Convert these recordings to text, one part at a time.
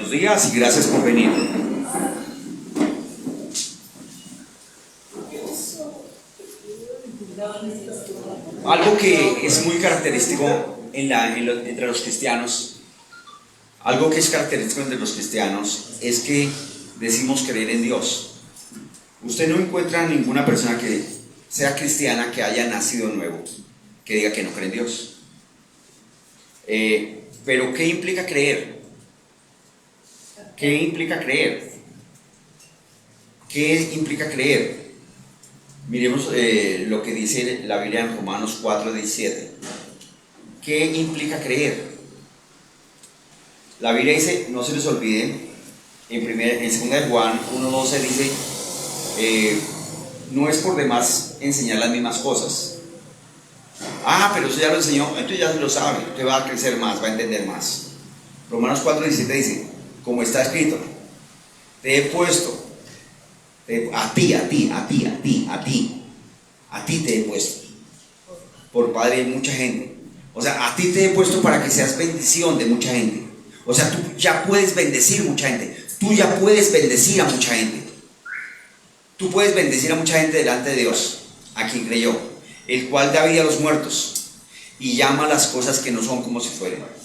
Buenos días y gracias por venir. Algo que es muy característico entre los cristianos, algo que es característico entre los cristianos es que decimos creer en Dios. Usted no encuentra ninguna persona que sea cristiana que haya nacido nuevo, que diga que no cree en Dios. Pero ¿qué implica creer? ¿Qué implica creer? ¿Qué implica creer? Miremos lo que dice la Biblia en Romanos 4:17. ¿Qué implica creer? La Biblia dice, no se les olvide, en 2 de Juan 1:12 dice, no es por demás enseñar las mismas cosas. Pero eso ya lo enseñó, entonces ya se lo sabe, usted va a crecer más, va a entender más. Romanos 4:17 dice, como está escrito, te he puesto, a ti te he puesto, por padre de mucha gente. O sea, a ti te he puesto para que seas bendición de mucha gente. O sea, tú ya puedes bendecir mucha gente, tú ya puedes bendecir a mucha gente. Tú puedes bendecir a mucha gente delante de Dios, a quien creyó, el cual da vida a los muertos y llama las cosas que no son como si fueran.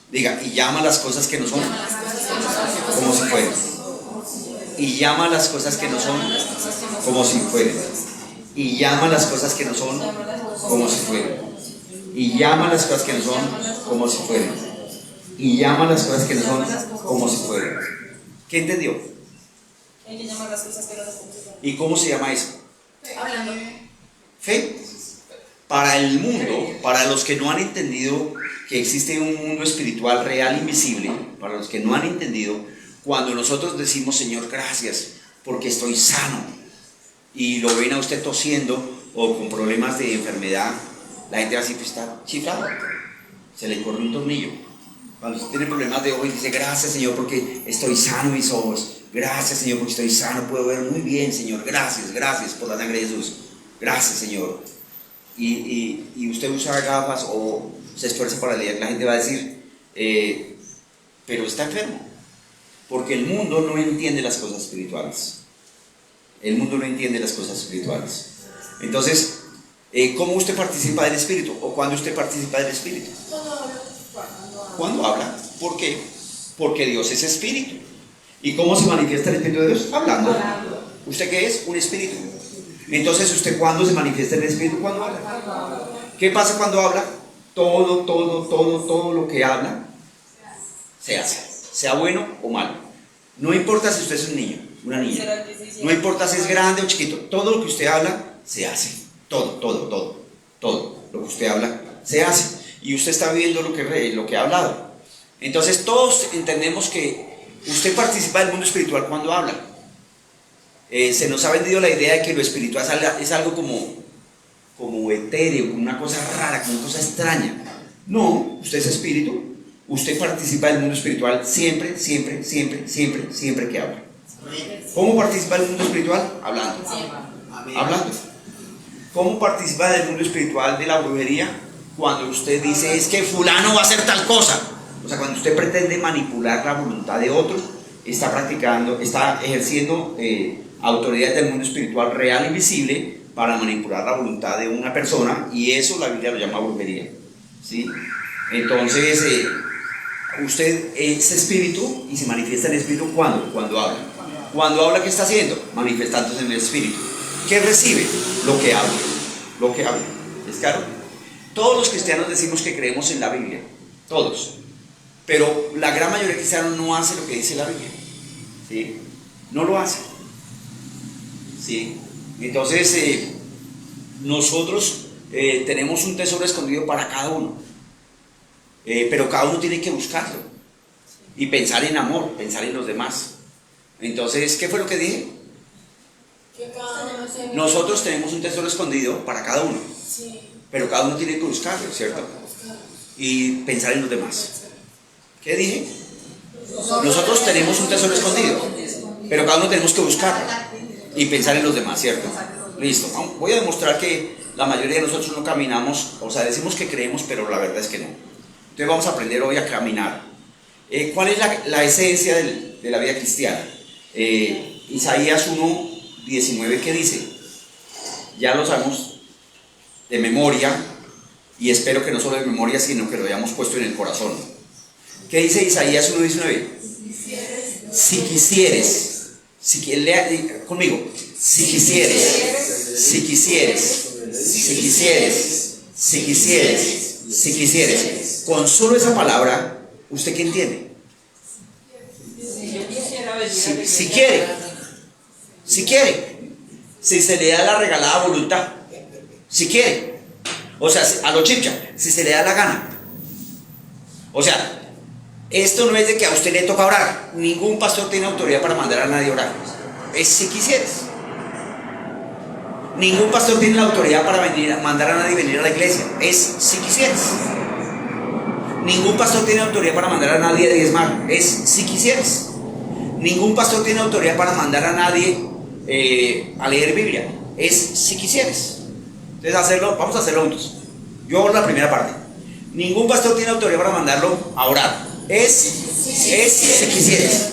Diga, y llama las cosas que no son como si fueran. Y llama las cosas que no son como si fueran. Y llama las cosas que no son como si fueran. Y llama las cosas que no son como si fueran. Y llama las cosas que no son como si fueran. ¿Qué entendió? ¿Y cómo se llama eso? Hablando. Fe. Para el mundo, para los que no han entendido que existe un mundo espiritual real, invisible, para los que no han entendido, cuando nosotros decimos, Señor, gracias, porque estoy sano, y lo ven a usted tosiendo o con problemas de enfermedad, la gente así pues está chiflado, se le corre un tornillo. Cuando usted tiene problemas de ojo y dice, gracias, Señor, porque estoy sano mis ojos, gracias, Señor, porque estoy sano, puedo ver muy bien, Señor, gracias por la sangre de Jesús, gracias, Señor. Y usted usa gafas o se esfuerza para leer, la gente va a decir, pero está enfermo, porque el mundo no entiende las cosas espirituales. El mundo no entiende las cosas espirituales. Entonces, ¿cómo usted participa del Espíritu? ¿O cuándo usted participa del Espíritu? ¿Cuándo habla? ¿Por qué? Porque Dios es Espíritu. ¿Y cómo se manifiesta el Espíritu de Dios? Hablando. ¿Usted qué es? Un Espíritu. Entonces, ¿usted cuándo se manifiesta el Espíritu? ¿Cuándo habla? ¿Qué pasa cuando habla? Todo lo que habla se hace, sea bueno o malo. No importa si usted es un niño, una niña, no importa si es grande o chiquito, todo lo que usted habla se hace. Todo lo que usted habla se hace. Y usted está viviendo lo que ha hablado. Entonces, todos entendemos que usted participa del mundo espiritual cuando habla. Se nos ha vendido la idea de que lo espiritual es algo como etéreo, como una cosa rara, como una cosa extraña. No, usted es espíritu, usted participa del mundo espiritual siempre que habla. ¿Cómo participa del mundo espiritual? Hablando. Hablando. ¿Cómo participa del mundo espiritual de la brujería? Cuando usted dice, es que fulano va a hacer tal cosa. O sea, cuando usted pretende manipular la voluntad de otros, está ejerciendo autoridad del mundo espiritual real y visible para manipular la voluntad de una persona, y eso la Biblia lo llama brujería, ¿sí? Entonces, usted es espíritu y se manifiesta en el espíritu cuando habla. Cuando habla, ¿qué está haciendo? Manifestándose en el espíritu. ¿Qué recibe? Lo que habla. ¿Es claro? Todos los cristianos decimos que creemos en la Biblia, todos, pero la gran mayoría de cristianos no hace lo que dice la Biblia, ¿sí? No lo hace, ¿sí? Entonces, nosotros tenemos un tesoro escondido para cada uno, pero cada uno tiene que buscarlo y pensar en amor, pensar en los demás. Entonces, ¿qué fue lo que dije? Nosotros tenemos un tesoro escondido para cada uno, pero cada uno tiene que buscarlo, ¿cierto? Y pensar en los demás. ¿Qué dije? Nosotros tenemos un tesoro escondido, pero cada uno tenemos que buscarlo y pensar en los demás, ¿cierto? Listo. Voy a demostrar que la mayoría de nosotros no caminamos, o sea, decimos que creemos, pero la verdad es que no. Entonces vamos a aprender hoy a caminar. ¿Cuál es la esencia de la vida cristiana? Isaías 1:19, ¿qué dice? Ya lo sabemos de memoria, y espero que no solo de memoria, sino que lo hayamos puesto en el corazón. ¿Qué dice Isaías 1:19? Si quisieres, lea conmigo, si quisieres, si quisieres, si quisieres, si quisieres, si quisieres. Con solo esa palabra, ¿usted qué entiende? Si quiere, si quiere, si se le da la regalada voluntad, si quiere, o sea, a lo chipcha, si se le da la gana. O sea, esto no es de que a usted le toca orar. Ningún pastor tiene autoridad para mandar a nadie a orar. Es si quisieres. Ningún pastor tiene la autoridad para mandar a nadie a venir a la iglesia. Es si quisieres. Ningún pastor tiene autoridad para mandar a nadie a diezmar. Es si quisieres. Ningún pastor tiene autoridad para mandar a nadie a leer Biblia. Es si quisieres. Entonces vamos a hacerlo juntos. Yo hago la primera parte. Ningún pastor tiene autoridad para mandarlo a orar. Es si quisieres.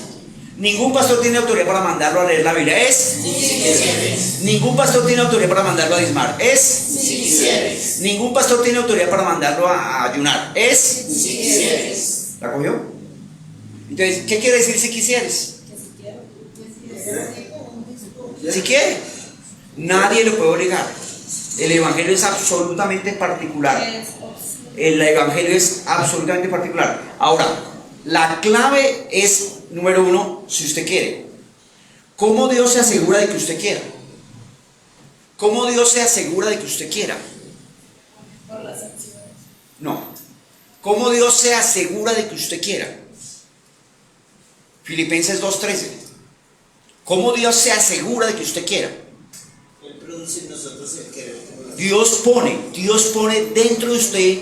Ningún pastor tiene autoridad para mandarlo a leer la Biblia. Es si quisieres. Ningún pastor tiene autoridad para mandarlo a diezmar. Es si quisieres. Ningún pastor tiene autoridad para mandarlo a ayunar. Es si quisieres. ¿La cogió? Entonces, ¿qué quiere decir si quisieres? Si quiere. Nadie lo puede obligar. El evangelio es absolutamente particular. El evangelio es absolutamente particular. Ahora, la clave es, número uno, si usted quiere. ¿Cómo Dios se asegura de que usted quiera? ¿Cómo Dios se asegura de que usted quiera? Por las acciones. No. ¿Cómo Dios se asegura de que usted quiera? Filipenses 2:13. ¿Cómo Dios se asegura de que usted quiera? Él produce en nosotros el querer. Dios pone dentro de usted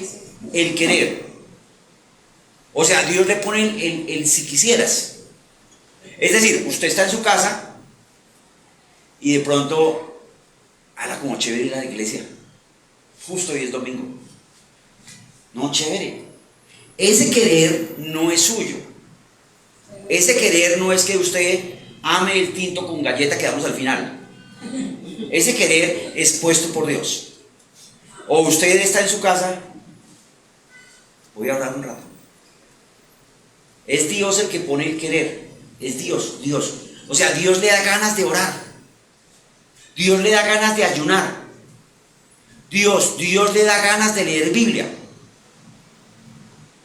el querer. O sea, Dios le pone el si quisieras. Es decir, usted está en su casa y de pronto, ala, como chévere ir a la iglesia. Justo hoy es domingo. No, chévere. Ese querer no es suyo. Ese querer no es que usted ame el tinto con galleta que damos al final. Ese querer es puesto por Dios. O usted está en su casa, voy a orar un rato. Es Dios el que pone el querer. Es Dios. O sea, Dios le da ganas de orar. Dios le da ganas de ayunar. Dios le da ganas de leer Biblia.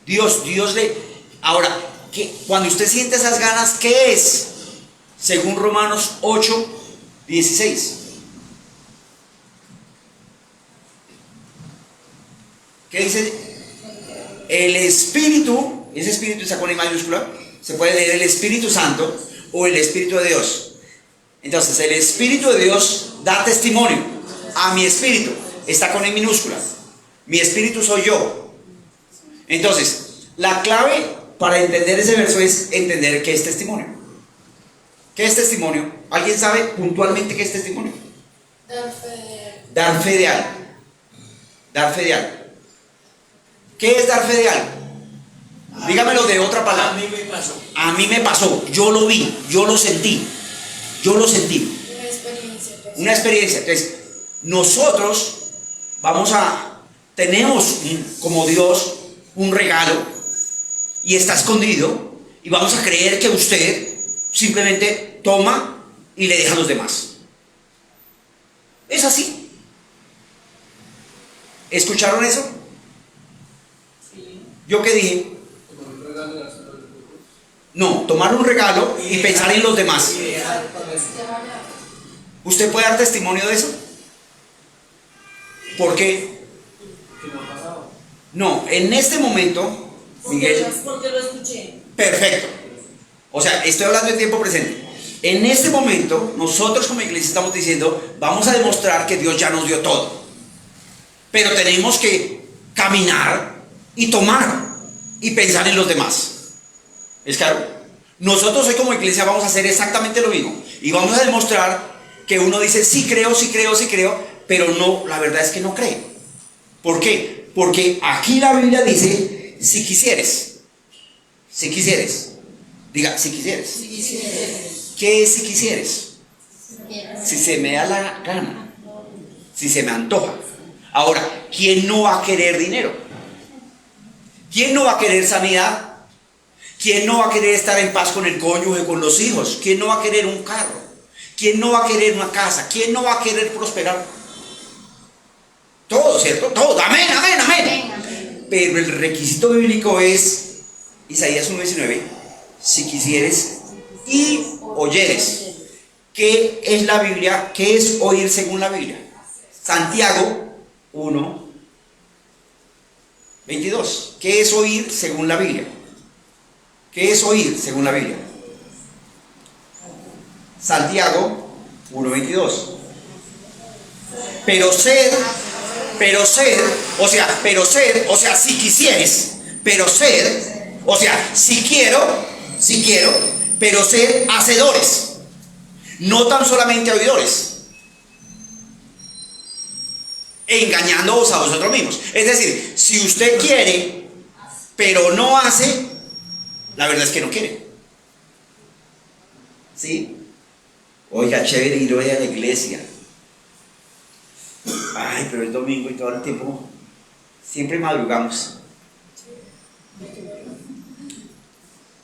Dios le... Ahora, cuando usted siente esas ganas, ¿qué es? Según Romanos 8:16. ¿Qué dice? El Espíritu, ese Espíritu está con I mayúscula, se puede leer el Espíritu Santo o el Espíritu de Dios. Entonces, el Espíritu de Dios da testimonio a mi espíritu, está con I minúscula. Mi espíritu soy yo. Entonces, la clave para entender ese verso es entender qué es testimonio. ¿Qué es testimonio? ¿Alguien sabe puntualmente qué es testimonio? Dar fe de algo. Dar fe de algo. ¿Qué es dar fe de algo? Dígamelo de otra palabra. A mí me pasó. A mí me pasó, yo lo vi, yo lo sentí. Una experiencia. Una experiencia. Entonces, nosotros tenemos como Dios un regalo y está escondido y vamos a creer que usted simplemente toma y le deja a los demás. Es así. ¿Escucharon eso? Sí. ¿Yo qué dije? No, tomar un regalo y pensar en los demás. ¿Usted puede dar testimonio de eso? ¿Por qué? No, en este momento, Miguel. Porque lo escuché. Perfecto. O sea, estoy hablando en tiempo presente. En este momento, nosotros como iglesia estamos diciendo, vamos a demostrar que Dios ya nos dio todo. Pero tenemos que caminar y tomar y pensar en los demás. ¿Es claro? Nosotros hoy como iglesia vamos a hacer exactamente lo mismo. Y vamos a demostrar que uno dice, sí creo, pero no, la verdad es que no cree. ¿Por qué? Porque aquí la Biblia dice, si quisieres. Si quisieres. Diga, si quisieres. Si quisieres. ¿Qué es si quisieres? Si se me da la gana. Si se me antoja. Ahora, ¿quién no va a querer dinero? ¿Quién no va a querer sanidad? ¿Quién no va a querer estar en paz con el cónyuge, con los hijos? ¿Quién no va a querer un carro? ¿Quién no va a querer una casa? ¿Quién no va a querer prosperar? Todo, ¿cierto? Todo. Amén, amén, amén. Pero el requisito bíblico es Isaías 1:19. Si quisieres y oyeres. ¿Qué es la Biblia? ¿Qué es oír según la Biblia? Santiago 1:22. ¿Qué es oír según la Biblia? ¿Qué es oír según la Biblia? Santiago 1:22. Pero sed, o sea, si quisieres, pero sed, o sea, si quiero, pero sed hacedores, no tan solamente oidores, engañándoos a vosotros mismos. Es decir, si usted quiere, pero no hace, la verdad es que no quiere. ¿Sí? Oiga, chévere ir hoy a la iglesia. Ay, pero es domingo y todo el tiempo siempre madrugamos.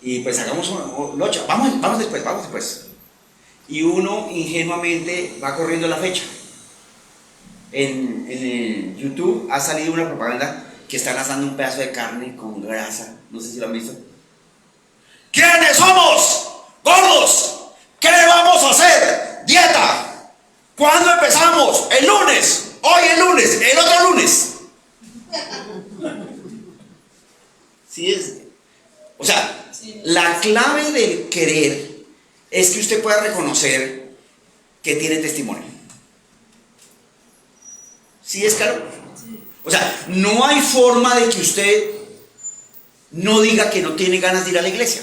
Y pues hagamos locha. Vamos después. Y uno ingenuamente va corriendo la fecha. En el YouTube ha salido una propaganda que están asando un pedazo de carne con grasa. No sé si lo han visto. ¿Quiénes somos? ¡Gordos! ¿Qué vamos a hacer? ¡Dieta! ¿Cuándo empezamos? El lunes. Hoy el lunes. El otro lunes. ¿Sí es? O sea, la clave del querer es que usted pueda reconocer que tiene testimonio. ¿Sí es claro? O sea, no hay forma de que usted no diga que no tiene ganas de ir a la iglesia.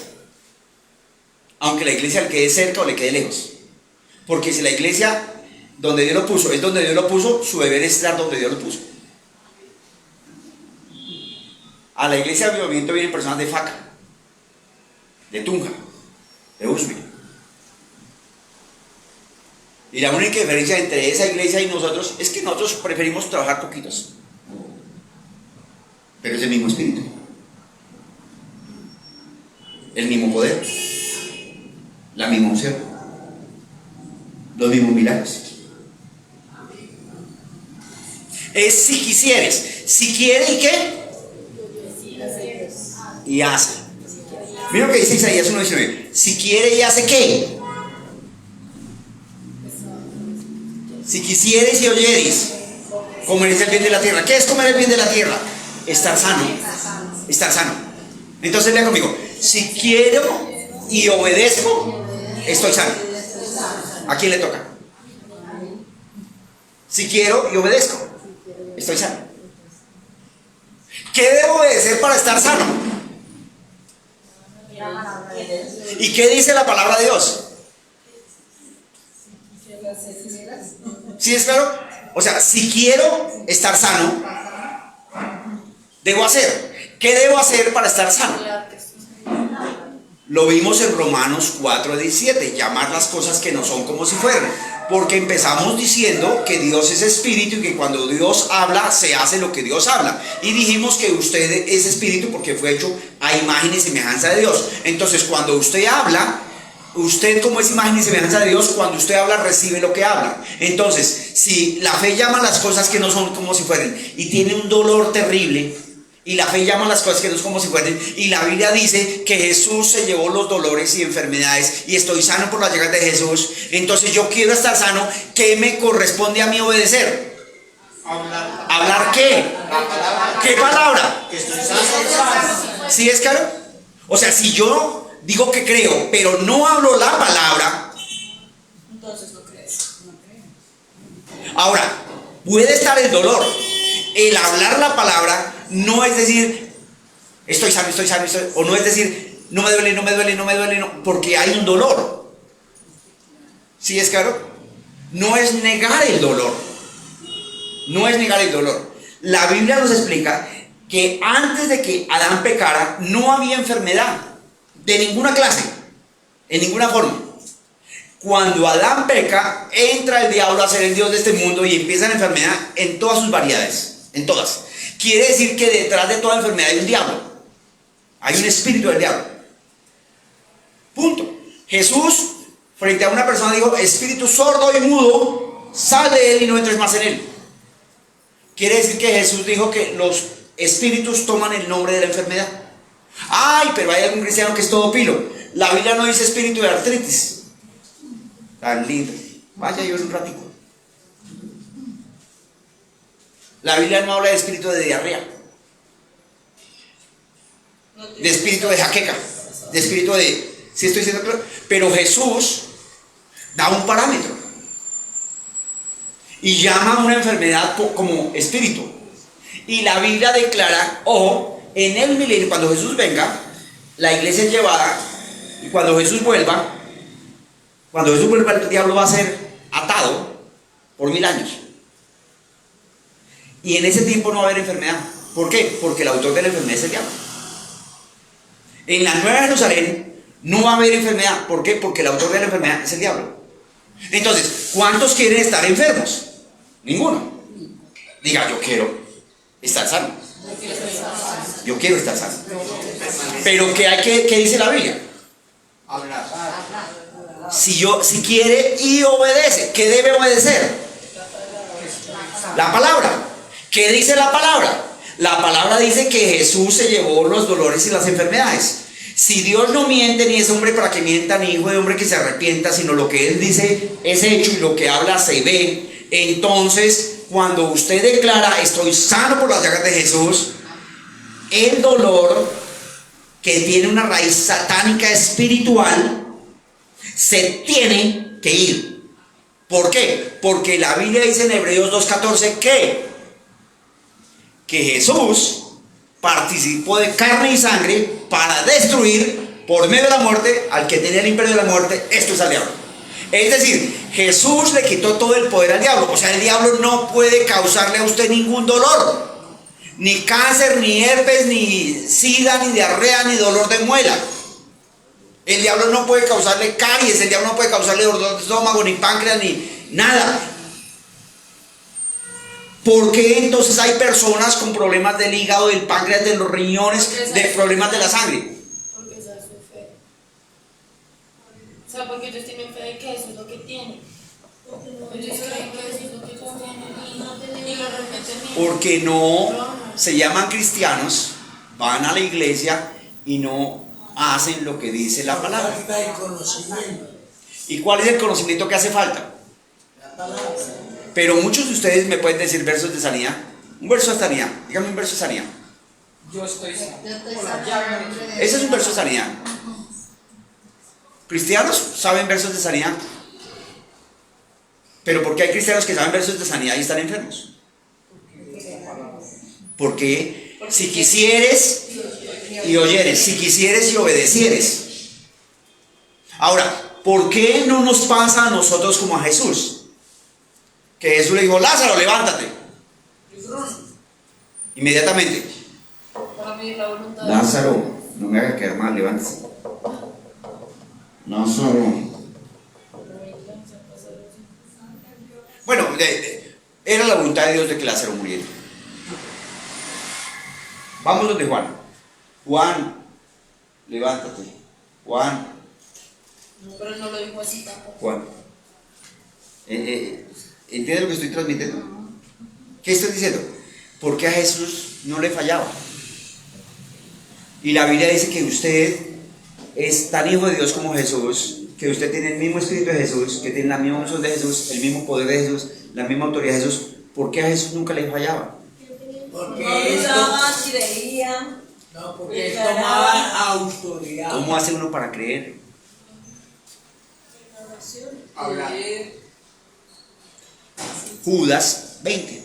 Aunque la iglesia le quede cerca o le quede lejos. Porque si la iglesia donde Dios lo puso es donde Dios lo puso, su deber es estar donde Dios lo puso. A la iglesia de movimiento vienen personas de Faca, de Tunja, de Usme. Y la única diferencia entre esa iglesia y nosotros es que nosotros preferimos trabajar poquitos. Pero es el mismo espíritu. El mismo poder. La misma unción. Los mismos milagros. Es si quisieres. Si quiere y qué. Y hace. Mira lo que dice Isaías 1:19. Si quiere y hace qué. Si quisieres y oyeres, comeréis el bien de la tierra. ¿Qué es comer el bien de la tierra? Estar sano. Estar sano. Entonces lea conmigo. Si quiero y obedezco, estoy sano. ¿A quién le toca? Si quiero y obedezco, estoy sano. ¿Qué debo obedecer para estar sano? ¿Y qué dice la palabra de Dios? ¿Sí es claro? O sea, si quiero estar sano, debo hacer. ¿Qué debo hacer para estar sano? Lo vimos en Romanos 4:17, llamar las cosas que no son como si fueran. Porque empezamos diciendo que Dios es espíritu y que cuando Dios habla, se hace lo que Dios habla. Y dijimos que usted es espíritu porque fue hecho a imagen y semejanza de Dios. Entonces, cuando usted habla, usted como es imagen y semejanza de Dios, cuando usted habla, recibe lo que habla. Entonces, si la fe llama las cosas que no son como si fueran y tiene un dolor terrible, y la fe llama las cosas que no son como si fueran, y la Biblia dice que Jesús se llevó los dolores y enfermedades y estoy sano por la llegada de Jesús, entonces yo quiero estar sano. ¿Qué me corresponde a mí obedecer? ¿Hablar qué? ¿Qué palabra? Que estoy sano. ¿Sí es claro? O sea, si yo digo que creo, pero no hablo la palabra, Entonces no crees. ahora, puede estar el dolor. El hablar la palabra no es decir, estoy sano, o no es decir, no me duele, no, porque hay un dolor. ¿Sí es claro? No es negar el dolor. No es negar el dolor. La Biblia nos explica que antes de que Adán pecara, no había enfermedad. de ninguna clase, en ninguna forma. Cuando Adán peca, entra el diablo a ser el Dios de este mundo y empieza la enfermedad en todas sus variedades, en todas. Quiere decir que detrás de toda enfermedad hay un diablo, hay un espíritu del diablo. Punto. Jesús, frente a una persona, dijo: espíritu sordo y mudo, sal de él y no entres más en él. Quiere decir que Jesús dijo que los espíritus toman el nombre de la enfermedad. Ay, pero hay algún cristiano que es todo pilo. La Biblia no dice espíritu de artritis. Tan lindo. Vaya, yo en un ratico. La Biblia no habla de espíritu de diarrea, de espíritu de jaqueca, de espíritu de... ¿Sí estoy diciendo claro? Pero Jesús da un parámetro y llama a una enfermedad como espíritu. Y la Biblia declara, ojo, en el milenio, cuando Jesús venga, la iglesia es llevada, y cuando Jesús vuelva, el diablo va a ser atado por 1000 años. Y en ese tiempo no va a haber enfermedad. ¿Por qué? Porque el autor de la enfermedad es el diablo. En la Nueva Jerusalén no va a haber enfermedad. ¿Por qué? Porque el autor de la enfermedad es el diablo. Entonces, ¿cuántos quieren estar enfermos? Ninguno. Diga: yo quiero estar sano. Yo quiero estar sano. Pero ¿qué dice la Biblia? Hablar. Si quiere y obedece, ¿qué debe obedecer? La palabra. ¿Qué dice la palabra? La palabra dice que Jesús se llevó los dolores y las enfermedades. Si Dios no miente, ni es hombre para que mienta, ni hijo de hombre que se arrepienta, sino lo que Él dice es hecho y lo que habla se ve. Entonces, cuando usted declara: estoy sano por las llagas de Jesús, el dolor, que tiene una raíz satánica espiritual, se tiene que ir. ¿Por qué? Porque la Biblia dice en Hebreos 2:14 que Jesús participó de carne y sangre para destruir por medio de la muerte al que tenía el imperio de la muerte, esto es al diablo. Es decir, Jesús le quitó todo el poder al diablo. O sea, el diablo no puede causarle a usted ningún dolor, ni cáncer, ni herpes, ni sida, ni diarrea, ni dolor de muela. El diablo no puede causarle caries, el diablo no puede causarle dolor de estómago, ni páncreas, ni nada. ¿Por qué entonces hay personas con problemas del hígado, del páncreas, de los riñones, de problemas de la sangre? Porque esa es su fe. O sea, porque ellos tienen fe de que eso es lo que tienen. Ellos creen que eso es lo que ellos tienen y lo repiten. Porque no se llaman cristianos, van a la iglesia y no hacen lo que dice la palabra. Falta de conocimiento. ¿Y cuál es el conocimiento que hace falta? La palabra. Pero muchos de ustedes me pueden decir versos de sanidad. Un verso de sanidad, dígame un verso de sanidad. Yo estoy sano. Ese es un verso de sanidad. ¿Cristianos saben versos de sanidad? Pero ¿por qué hay cristianos que saben versos de sanidad y están enfermos? Porque si quisieres y oyeres, si quisieres y obedecieres. Ahora, ¿por qué no nos pasa a nosotros como a Jesús? Que Jesús le dijo: Lázaro, levántate. Inmediatamente: Para vivir la voluntad. Lázaro, no me haga quedar mal, levántese. Lázaro. Bueno, era la voluntad de Dios de que Lázaro muriera. Vamos donde Juan. Juan, levántate. Juan. No, pero no lo dijo así tampoco. Juan. ¿Entiende lo que estoy transmitiendo? ¿Qué estoy diciendo? Porque a Jesús no le fallaba. Y la Biblia dice que usted es tan hijo de Dios como Jesús, que usted tiene el mismo espíritu de Jesús, que tiene la misma unción de Jesús, el mismo poder de Jesús, la misma autoridad de Jesús. ¿Por qué a Jesús nunca le fallaba? Porque esto, si veían. no, porque él tomaba autoridad. ¿Cómo hace uno para creer? Hablar. Judas 20.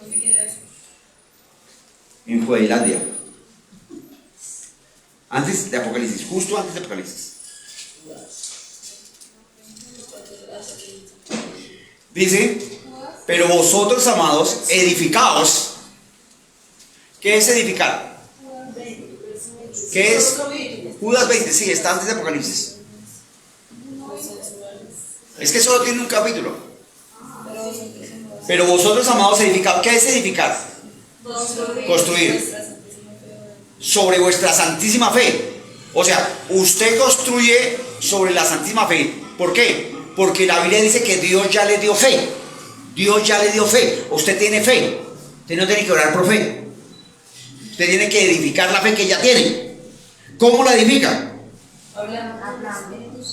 ¿Dónde queda eso? En Judelandia. Antes de Apocalipsis, justo antes de Apocalipsis. Dice: pero vosotros, amados, edificaos. ¿Qué es edificar? ¿Qué es? Judas 20, sí, está antes de Apocalipsis. Es que solo tiene un capítulo. Pero vosotros, amados, edificados. ¿Qué es edificar? Construir. Sobre vuestra santísima fe. O sea, usted construye sobre la santísima fe. ¿Por qué? Porque la Biblia dice que Dios ya le dio fe. Dios ya le dio fe. Usted tiene fe. Usted no tiene que orar por fe. Usted tiene que edificar la fe que ya tiene. ¿Cómo la edifica?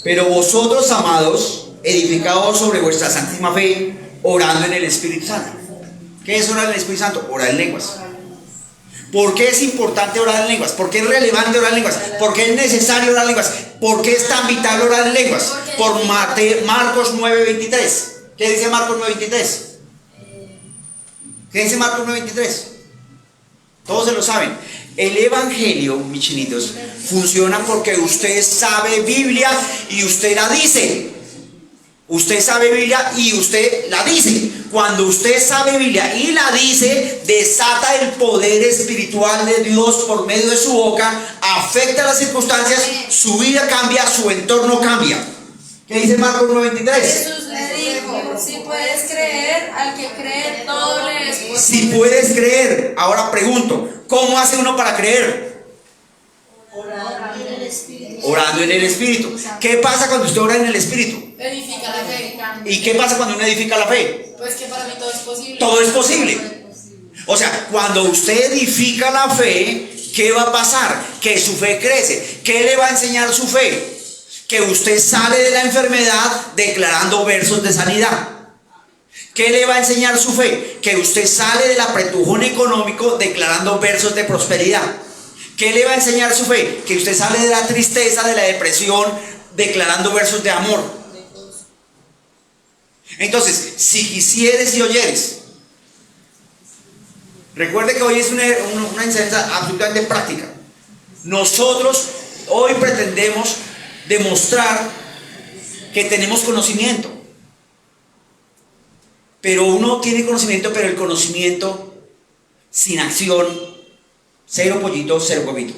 Pero vosotros, amados, edificados sobre vuestra santísima fe, orando en el Espíritu Santo. ¿Qué es orar en el Espíritu Santo? Orar en lenguas. ¿Por qué es importante orar en lenguas? ¿Por qué es relevante orar en lenguas? ¿Por qué es necesario orar en lenguas? ¿Por qué es tan vital orar en lenguas? Por Marcos 9:23. ¿Qué dice Marcos 9:23? ¿Qué dice Marcos 9:23? Todos se lo saben. El Evangelio, mis chinitos, funciona porque usted sabe Biblia y usted la dice. Usted sabe Biblia y usted la dice. Cuando usted sabe Biblia y la dice, desata el poder espiritual de Dios por medio de su boca, afecta las circunstancias, su vida cambia, su entorno cambia. ¿Qué dice Marcos 9:23? Jesús le dijo, si puedes creer, al que cree todo le es posible. Si puedes creer. Ahora pregunto, ¿cómo hace uno para creer? Orando en el Espíritu. ¿Qué pasa cuando usted ora en el Espíritu? Edifica la fe. ¿Y qué pasa cuando uno edifica la fe? Pues que para mí todo es posible. Todo es posible. O sea, cuando usted edifica la fe, ¿qué va a pasar? Que su fe crece. ¿Qué le va a enseñar su fe? Que usted sale de la enfermedad declarando versos de sanidad. ¿Qué le va a enseñar su fe? Que usted sale del apretujón económico declarando versos de prosperidad. ¿Qué le va a enseñar su fe? Que usted sale de la tristeza, de la depresión, declarando versos de amor. Entonces, si quisieres y oyeres, recuerde que hoy es una enseñanza absolutamente práctica. Nosotros hoy pretendemos demostrar que tenemos conocimiento. Pero uno tiene conocimiento, pero el conocimiento sin acción, cero pollito, cero huevito.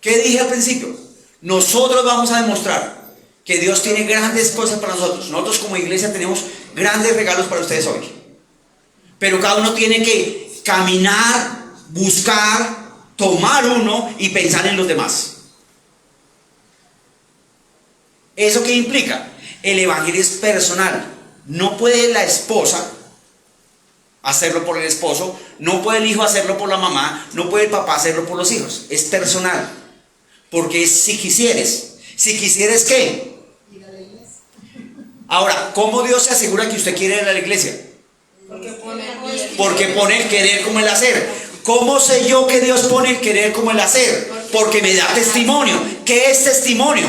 ¿Qué dije al principio? Nosotros vamos a demostrar que Dios tiene grandes cosas para nosotros. Nosotros como iglesia tenemos grandes regalos para ustedes hoy. Pero cada uno tiene que caminar, buscar, tomar uno y pensar en los demás. ¿Eso qué implica? El evangelio es personal. No puede la esposa hacerlo por el esposo, no puede el hijo hacerlo por la mamá, no puede el papá hacerlo por los hijos. Es personal. Porque es si quisieres. Si quisieres, ¿qué? Ahora, ¿cómo Dios se asegura que usted quiere ir a la iglesia? Porque pone el querer como el hacer. ¿Cómo sé yo que Dios pone el querer como el hacer? Porque me da testimonio. ¿Qué es testimonio?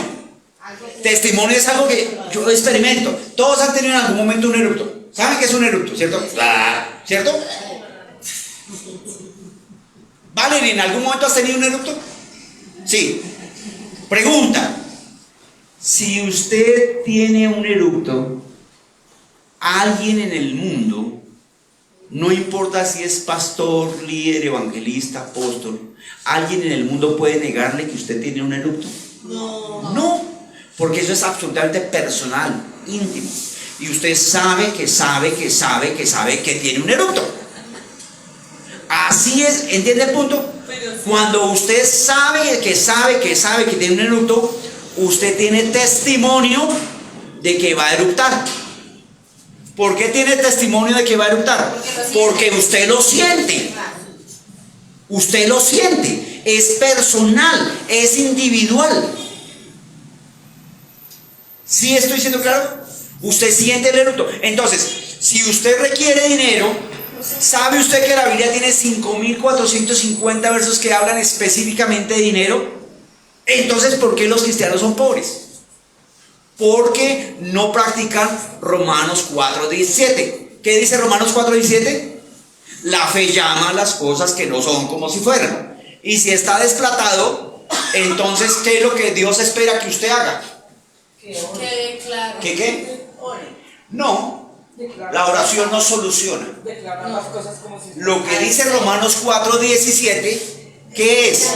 Testimonio es algo que yo experimento. Todos han tenido en algún momento un eructo. ¿Saben qué es un eructo? ¿Cierto? ¿Cierto? ¿Valerie, en algún momento has tenido un eructo? Sí. Pregunta. Si usted tiene un eructo, alguien en el mundo, no importa si es pastor, líder, evangelista, apóstol, alguien en el mundo puede negarle que usted tiene un eructo. No, porque eso es absolutamente personal, íntimo. Y usted sabe que tiene un eructo. Así es, ¿entiende el punto? Cuando usted sabe que tiene un eructo, usted tiene testimonio de que va a eructar. ¿Por qué tiene testimonio de que va a eructar? Porque usted lo siente. Usted lo siente. Es personal, es individual. ¿Sí estoy siendo claro? Usted siente el eructo. Entonces, si usted requiere dinero, ¿sabe usted que la Biblia tiene 5.450 versos que hablan específicamente de dinero? Entonces, ¿por qué los cristianos son pobres? Porque no practican Romanos 4:17. ¿Qué dice Romanos 4:17? La fe llama a las cosas que no son como si fueran. Y si está desplatado, entonces, ¿qué es lo que Dios espera que usted haga? Que claro. ¿Qué? No, la oración no soluciona. Lo que dice Romanos 4:17 ¿Qué es?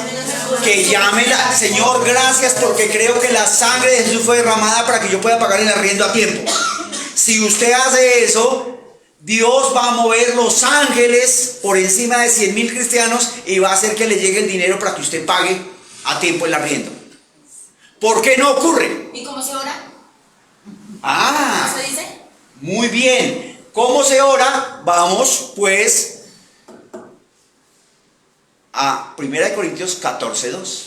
Que llame la... Señor, gracias porque creo que la sangre de Jesús fue derramada para que yo pueda pagar el arriendo a tiempo. Si usted hace eso, Dios va a mover los ángeles por encima de 100,000 cristianos y va a hacer que le llegue el dinero para que usted pague a tiempo el arriendo. ¿Por qué no ocurre? ¿Y cómo se ora? Ah, ¿Cómo se dice? muy bien. ¿Cómo se ora? Vamos pues a 1 Corintios 14:2.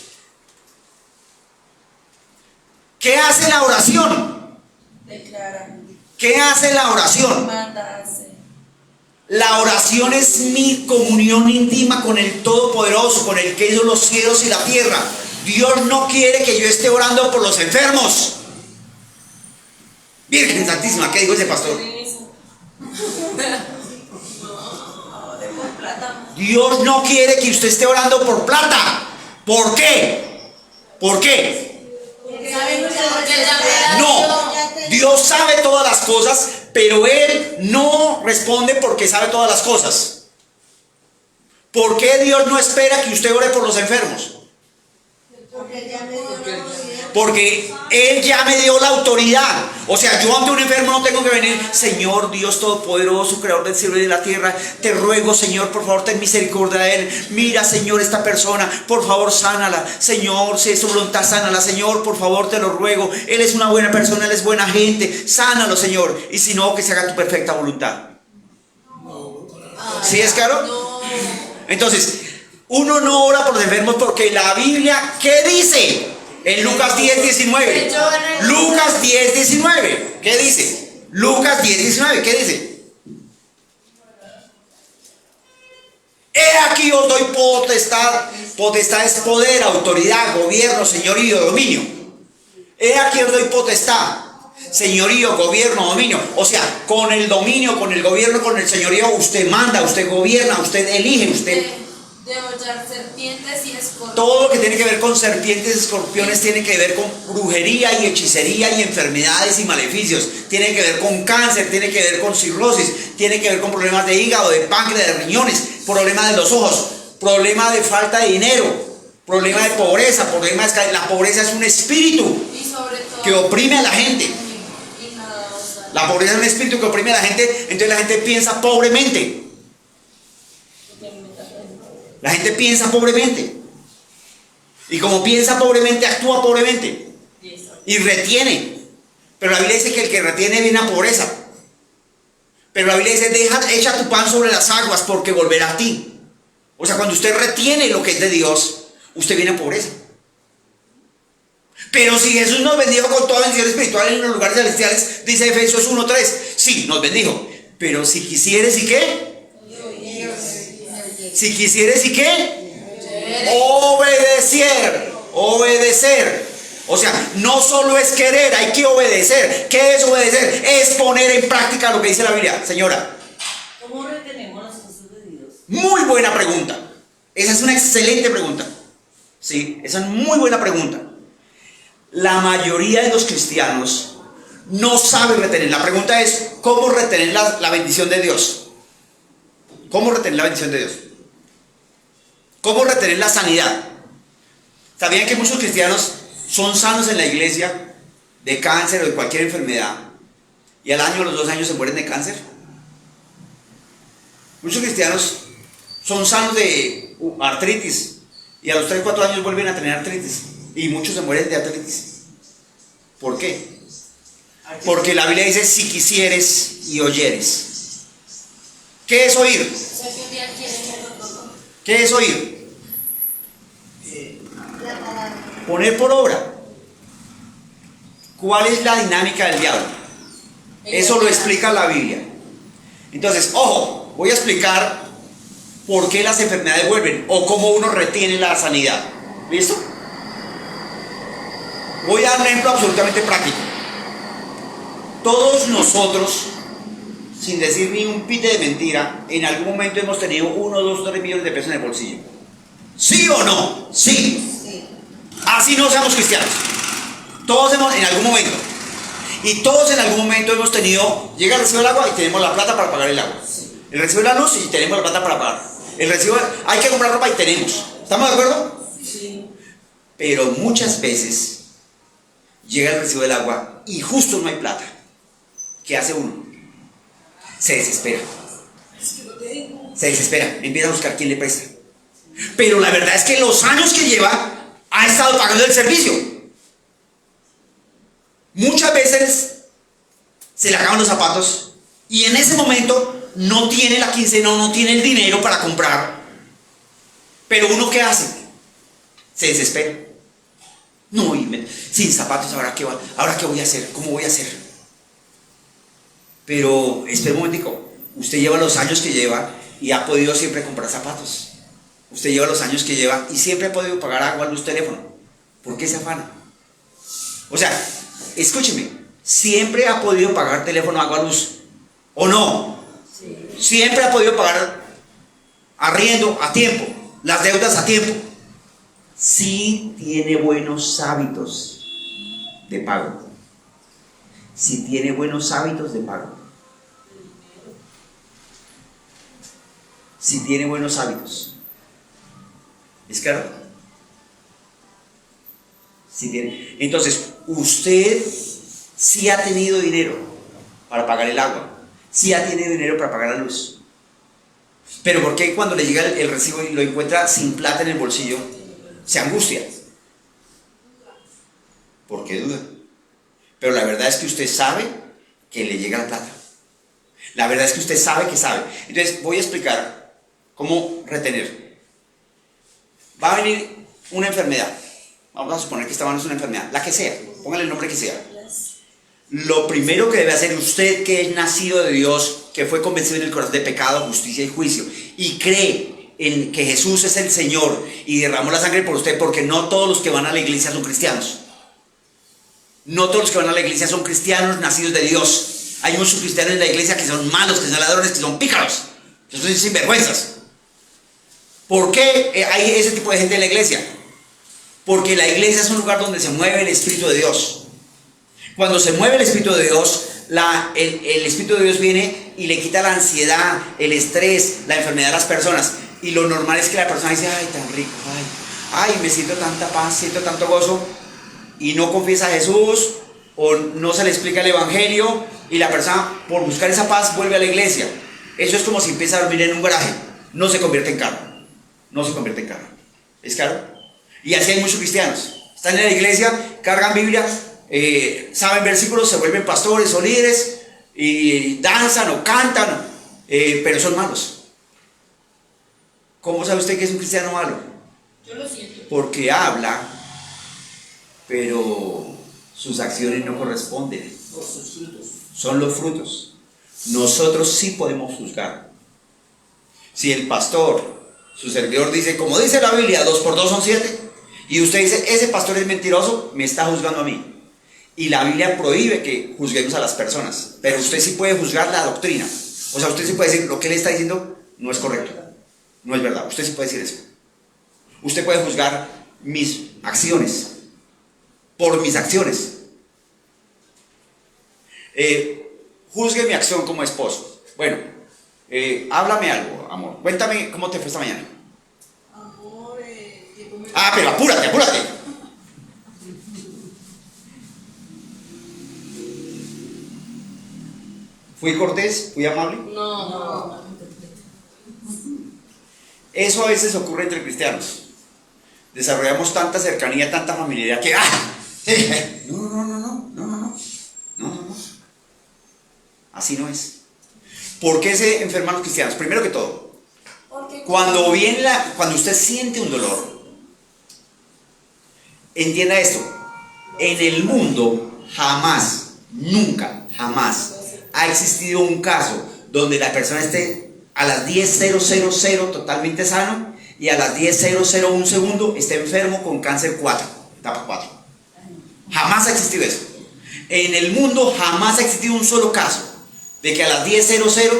¿Qué hace la oración? Declara. ¿Qué hace la oración? Manda, hace. La oración es mi comunión íntima con el Todopoderoso, con el que hizo los cielos y la tierra. Dios no quiere que yo esté orando por los enfermos. Virgen Santísima, ¿qué dijo ese pastor? Dios no quiere que usted esté orando por plata. ¿Por qué? ¿Por qué? No, Dios sabe todas las cosas, pero Él no responde porque sabe todas las cosas. ¿Por qué Dios no espera que usted ore por los enfermos? Porque Él ya me dio la autoridad. O sea, yo ante un enfermo no tengo que venir: Señor Dios Todopoderoso, Creador del cielo y de la tierra, te ruego, Señor, por favor, ten misericordia de él. Mira, Señor, esta persona, por favor, sánala. Señor, si es tu voluntad, sánala. Señor, por favor, te lo ruego. Él es una buena persona, él es buena gente. Sánalo, Señor. Y si no, que se haga tu perfecta voluntad. ¿Sí es claro? No. Entonces, uno no ora por los enfermos porque la Biblia, ¿qué dice? En Lucas 10:19. Lucas 10:19. ¿Qué dice? Lucas 10:19. ¿Qué dice? He aquí os doy potestad. Potestad es poder, autoridad, gobierno, señorío, dominio. He aquí os doy potestad, señorío, gobierno, dominio. O sea, con el dominio, con el gobierno, con el señorío, usted manda, usted gobierna, usted elige, usted... De hollar serpientes y escorpiones. Todo lo que tiene que ver con serpientes, escorpiones, tiene que ver con brujería y hechicería y enfermedades y maleficios. Tiene que ver con cáncer, tiene que ver con cirrosis, tiene que ver con problemas de hígado, de páncreas, de riñones, problemas de los ojos, problemas de falta de dinero, problemas de pobreza, problemas de... La pobreza es un espíritu Y sobre todo, que oprime a la gente. y nada, o sea, La pobreza es un espíritu que oprime a la gente, entonces la gente piensa pobremente. La gente piensa pobremente. Y como piensa pobremente, actúa pobremente. Y retiene. Pero la Biblia dice que el que retiene viene a pobreza. Pero la Biblia dice: echa tu pan sobre las aguas porque volverá a ti. O sea, cuando usted retiene lo que es de Dios, usted viene a pobreza. Pero si Jesús nos bendijo con toda bendición espiritual en los lugares celestiales, dice Efesios 1:3. Sí, nos bendijo. Pero si quisieres, ¿y qué? Si quisieres, ¿y qué? Obedecer. Obedecer. O sea, no solo es querer, hay que obedecer. ¿Qué es obedecer? Es poner en práctica lo que dice la Biblia. Señora, ¿Cómo retenemos las cosas de Dios? muy buena pregunta. Esa es una excelente pregunta. Sí, esa es muy buena pregunta. La mayoría de los cristianos no saben retener. La pregunta es: ¿cómo retener la bendición de Dios? ¿Cómo retener la bendición de Dios? ¿Cómo retener la sanidad? ¿Sabían que muchos cristianos son sanos en la iglesia de cáncer o de cualquier enfermedad y al año o los 2 años se mueren de cáncer? Muchos cristianos son sanos de artritis y a los 3 o 4 años vuelven a tener artritis y muchos se mueren de artritis. ¿Por qué? Porque la Biblia dice: si quisieres y oyeres. ¿Qué es oír? o sea, que un día quieren ¿Qué es oír? Poner por obra. ¿Cuál es la dinámica del diablo? Eso lo explica la Biblia. Entonces, ojo, voy a explicar por qué las enfermedades vuelven o cómo uno retiene la sanidad. ¿Listo? Voy a dar un ejemplo absolutamente práctico. Todos nosotros, sin decir ni un pite de mentira, en algún momento hemos tenido 1, 2, 3 millones de pesos en el bolsillo. ¿Sí o no? Sí. Así no seamos cristianos. Todos hemos, en algún momento. Y todos en algún momento hemos tenido, llega el recibo del agua y tenemos la plata para pagar el agua. El recibo de la luz y tenemos la plata para pagar. El recibo, hay que comprar ropa y tenemos. ¿Estamos de acuerdo? Sí. Pero muchas veces llega el recibo del agua y justo no hay plata. ¿Qué hace uno? Se desespera. Se desespera, empieza a buscar quién le presta. Pero la verdad es que los años que lleva ha estado pagando el servicio. Muchas veces se le acaban los zapatos y en ese momento no tiene la quincena o no tiene el dinero para comprar. Pero uno, ¿qué hace? Se desespera. No, sin zapatos, ¿ahora qué voy a hacer? ¿Cómo voy a hacer? Pero espera un momentico. Usted lleva los años que lleva y ha podido siempre comprar zapatos. Usted lleva los años que lleva y siempre ha podido pagar agua, luz, teléfono. ¿Por qué se afana? O sea, escúcheme, siempre ha podido pagar teléfono, agua, luz, ¿o no? Sí. Siempre ha podido pagar arriendo a tiempo, las deudas a tiempo. Sí tiene buenos hábitos de pago. Sí tiene buenos hábitos de pago. Sí tiene buenos hábitos. ¿Es claro? Sí tiene. Entonces, usted sí ha tenido dinero para pagar el agua. Sí ha tenido dinero para pagar la luz. Pero ¿por qué cuando le llega el recibo y lo encuentra sin plata en el bolsillo, se angustia? ¿Por qué duda? Pero la verdad es que usted sabe que le llega la plata. La verdad es que usted sabe que sabe. Entonces voy a explicar cómo retener. Va a venir una enfermedad. Vamos a suponer que esta mano es una enfermedad, la que sea, póngale el nombre que sea. Lo primero que debe hacer usted, que es nacido de Dios, que fue convencido en el corazón de pecado, justicia y juicio, y cree en que Jesús es el Señor y derramó la sangre por usted, porque no todos los que van a la iglesia son cristianos. No todos los que van a la iglesia son cristianos nacidos de Dios. Hay muchos cristianos en la iglesia que son malos, que son ladrones, que son pícaros, que son sinvergüenzas. ¿Por qué hay ese tipo de gente en la iglesia? Porque la iglesia es un lugar donde se mueve el Espíritu de Dios. Cuando se mueve el Espíritu de Dios, el Espíritu de Dios viene y le quita la ansiedad, el estrés, la enfermedad a las personas. Y lo normal es que la persona dice, ay, tan rico, ay, me siento tanta paz, siento tanto gozo. Y no confiesa a Jesús, o no se le explica el Evangelio, y la persona, por buscar esa paz, vuelve a la iglesia. Eso es como si empieza a dormir en un garaje. No se convierte en carro. No se convierte en carro. ¿Es claro? Y así hay muchos cristianos. Están en la iglesia, cargan Biblia, saben versículos, se vuelven pastores o líderes, y danzan o cantan, pero son malos. ¿Cómo sabe usted que es un cristiano malo? Yo lo siento. Porque habla, pero sus acciones no corresponden. Por sus frutos. Son los frutos. Nosotros sí podemos juzgar. Si el pastor, su servidor, dice, como dice la Biblia, 2 por 2 son 7, y usted dice, ese pastor es mentiroso, me está juzgando a mí. Y la Biblia prohíbe que juzguemos a las personas, pero usted sí puede juzgar la doctrina. O sea, usted sí puede decir, lo que él está diciendo no es correcto, no es verdad. Usted sí puede decir eso. Usted puede juzgar mis acciones, por mis acciones. Juzgue mi acción como esposo. Bueno, háblame algo, amor. Cuéntame cómo te fue esta mañana. Amor, Pero apúrate, apúrate. ¿Fui cortés? ¿Fui amable? No. Eso a veces ocurre entre cristianos. Desarrollamos tanta cercanía, tanta familiaridad que no. Así no es. ¿Por qué se enferman los cristianos? Primero que todo, cuando usted siente un dolor, entienda esto: en el mundo jamás, nunca, jamás ha existido un caso donde la persona esté a las 10:000 totalmente sano y a las 10:001 un segundo esté enfermo con cáncer 4, etapa 4. Jamás ha existido eso. En el mundo jamás ha existido un solo caso de que a las 10:00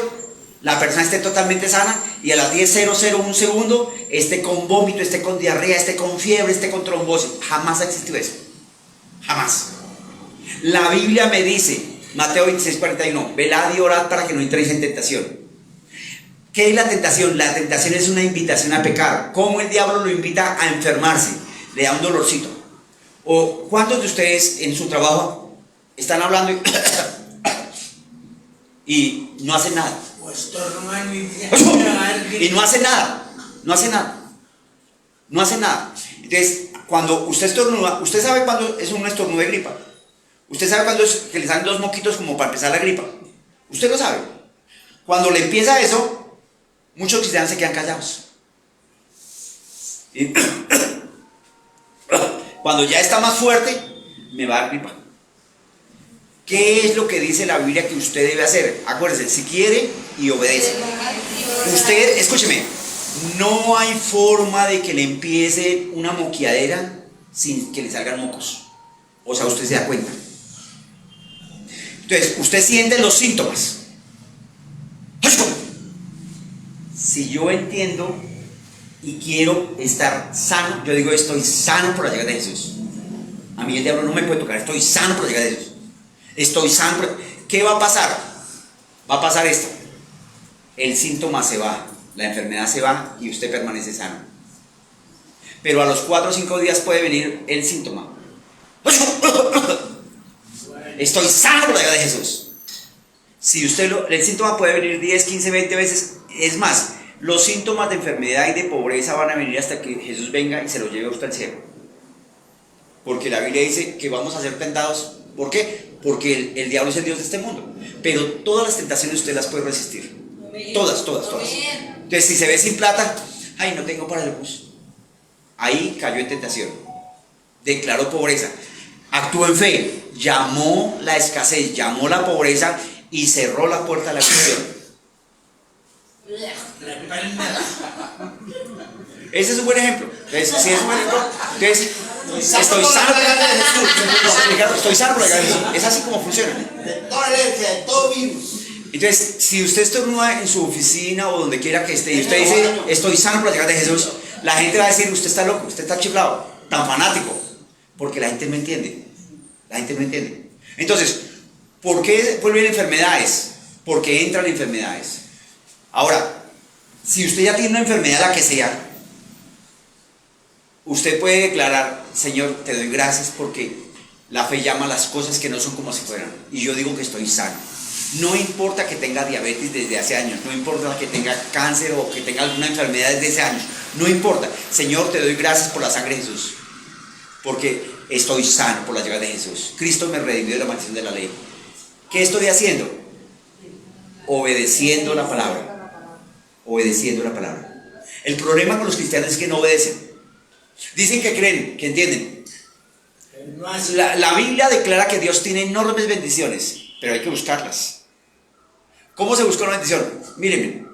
la persona esté totalmente sana y a las 10:001 un segundo esté con vómito, esté con diarrea, esté con fiebre, esté con trombosis. Jamás ha existido eso. Jamás. La Biblia me dice, Mateo 26:41, velad y orad para que no entréis en tentación. ¿Qué es la tentación? La tentación es una invitación a pecar. ¿Cómo el diablo lo invita a enfermarse? Le da un dolorcito. ¿O cuántos de ustedes en su trabajo están hablando y no hacen nada? Pues torno Y no hacen nada. No hacen nada. No hacen nada. Entonces, cuando usted estornuda, usted sabe cuándo es un estornudo de gripa. Usted sabe cuándo es que le salen 2 moquitos como para empezar la gripa. Usted lo sabe. Cuando le empieza eso, muchos cristianos se quedan callados. Y cuando ya está más fuerte, me va a dar gripa. ¿Qué es lo que dice la Biblia que usted debe hacer? Acuérdese, si quiere y obedece. Usted, escúcheme, no hay forma de que le empiece una moqueadera sin que le salgan mocos. O sea, usted se da cuenta. Entonces, usted siente los síntomas. Si yo entiendo y quiero estar sano, yo digo, estoy sano por la llegada de Jesús. A mí el diablo no me puede tocar, estoy sano por la llegada de Jesús. Estoy sano. ¿Qué va a pasar? Va a pasar esto. El síntoma se va, la enfermedad se va y usted permanece sano. Pero a los 4 o 5 días puede venir el síntoma. Estoy sano por la llegada de Jesús. Si usted el síntoma puede venir 10, 15, 20 veces. Es más, los síntomas de enfermedad y de pobreza van a venir hasta que Jesús venga y se los lleve a usted al cielo. Porque la Biblia dice que vamos a ser tentados. ¿Por qué? Porque el diablo es el Dios de este mundo. Pero todas las tentaciones usted las puede resistir. Todas. Entonces, si se ve sin plata, ay, no tengo para el bus. Ahí cayó en tentación. Declaró pobreza. Actuó en fe. Llamó la escasez, llamó la pobreza y cerró la puerta a la aflicción. Ese es un buen ejemplo. Entonces, si es un buen ejemplo, entonces, estoy sano por la llegada de Jesús. Estoy sano por la llegada de Jesús. Es así como funciona. De toda alergia, de todo virus. Entonces, si usted estornuda en su oficina o donde quiera que esté y usted dice, estoy sano por la llegada de Jesús, la gente va a decir, usted está loco, usted está chiflado, tan fanático. Porque la gente no entiende. La gente no entiende. Entonces, ¿por qué vuelven enfermedades? Porque entran enfermedades. Ahora, si usted ya tiene una enfermedad, la que sea, usted puede declarar, Señor, te doy gracias porque la fe llama las cosas que no son como si fueran. Y yo digo que estoy sano. No importa que tenga diabetes desde hace años, no importa que tenga cáncer o que tenga alguna enfermedad desde hace años, no importa. Señor, te doy gracias por la sangre de Jesús, porque estoy sano por la llegada de Jesús. Cristo me redimió de la maldición de la ley. ¿Qué estoy haciendo? Obedeciendo la palabra. Obedeciendo la palabra. El problema con los cristianos es que no obedecen. Dicen que creen, que entienden. La Biblia declara que Dios tiene enormes bendiciones, pero hay que buscarlas. ¿Cómo se busca una bendición? Mírenme.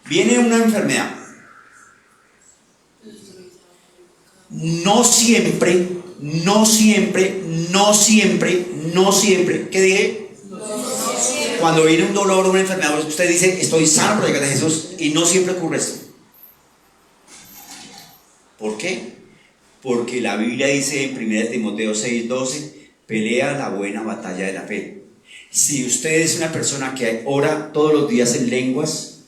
Viene una enfermedad. No siempre. ¿Qué dije? Cuando viene un dolor o una enfermedad, usted dice, estoy sano por la llegada de Jesús, y no siempre ocurre esto. ¿Por qué? Porque la Biblia dice en 1 Timoteo 6:12, pelea la buena batalla de la fe. Si usted es una persona que ora todos los días en lenguas,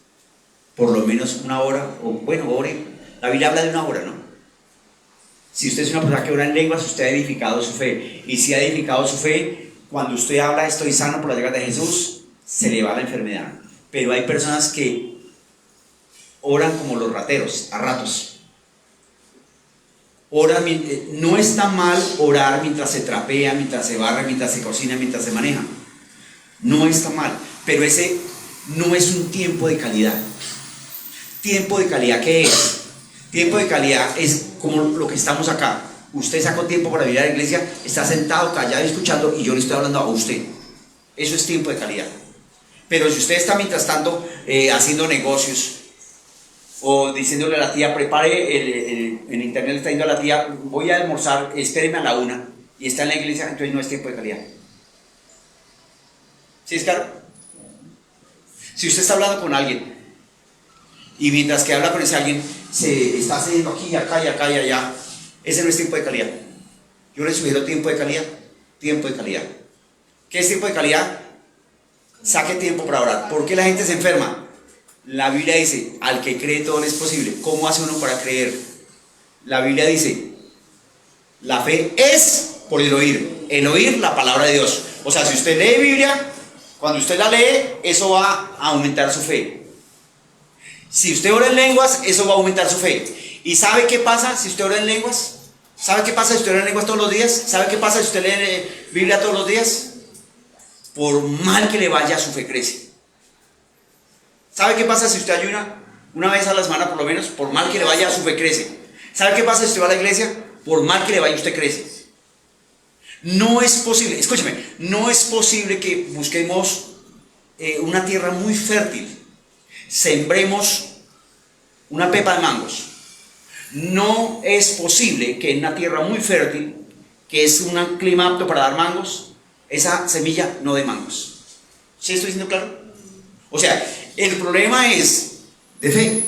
por lo menos una hora, o bueno, ore. La Biblia habla de una hora, ¿no? Si usted es una persona que ora en lenguas, usted ha edificado su fe. Y si ha edificado su fe, cuando usted habla, estoy sano por la llegada de Jesús, se le va la enfermedad. Pero hay personas que oran como los rateros, a ratos. No está mal orar mientras se trapea, mientras se barre, mientras se cocina, mientras se maneja. No está mal, pero ese no es un tiempo de calidad. ¿Tiempo de calidad qué es? Tiempo de calidad es como lo que estamos acá. Usted sacó tiempo para venir a la iglesia, está sentado, callado y escuchando, y yo le estoy hablando a usted. Eso es tiempo de calidad. Pero si usted está mientras tanto haciendo negocios, o diciéndole a la tía, prepare, en internet le está diciendo a la tía, voy a almorzar, espéreme a la 1, y está en la iglesia, entonces no es tiempo de calidad. ¿Sí es claro? Si usted está hablando con alguien, y mientras que habla con ese alguien, se está haciendo aquí, acá y acá y allá, ese no es tiempo de calidad. Yo le sugiero tiempo de calidad. Tiempo de calidad. ¿Qué es tiempo de calidad? Saque tiempo para orar. ¿Por qué la gente se enferma? La Biblia dice, al que cree todo le es posible. ¿Cómo hace uno para creer? La Biblia dice, la fe es por el oír la palabra de Dios. O sea, si usted lee Biblia, cuando usted la lee, eso va a aumentar su fe. Si usted ora en lenguas, eso va a aumentar su fe. ¿Y sabe qué pasa si usted ora en lenguas? ¿Sabe qué pasa si usted ora en lenguas todos los días? ¿Sabe qué pasa si usted lee Biblia todos los días? Por mal que le vaya, su fe crece. ¿Sabe qué pasa si usted ayuna una vez a la semana por lo menos? Por mal que le vaya, su fe crece. ¿Sabe qué pasa si usted va a la iglesia? Por mal que le vaya, usted crece. No es posible, escúcheme, no es posible que busquemos una tierra muy fértil, sembremos una pepa de mangos. No es posible que en una tierra muy fértil, que es un clima apto para dar mangos, esa semilla no dé mangos. ¿Sí estoy diciendo claro? O sea, el problema es de fe.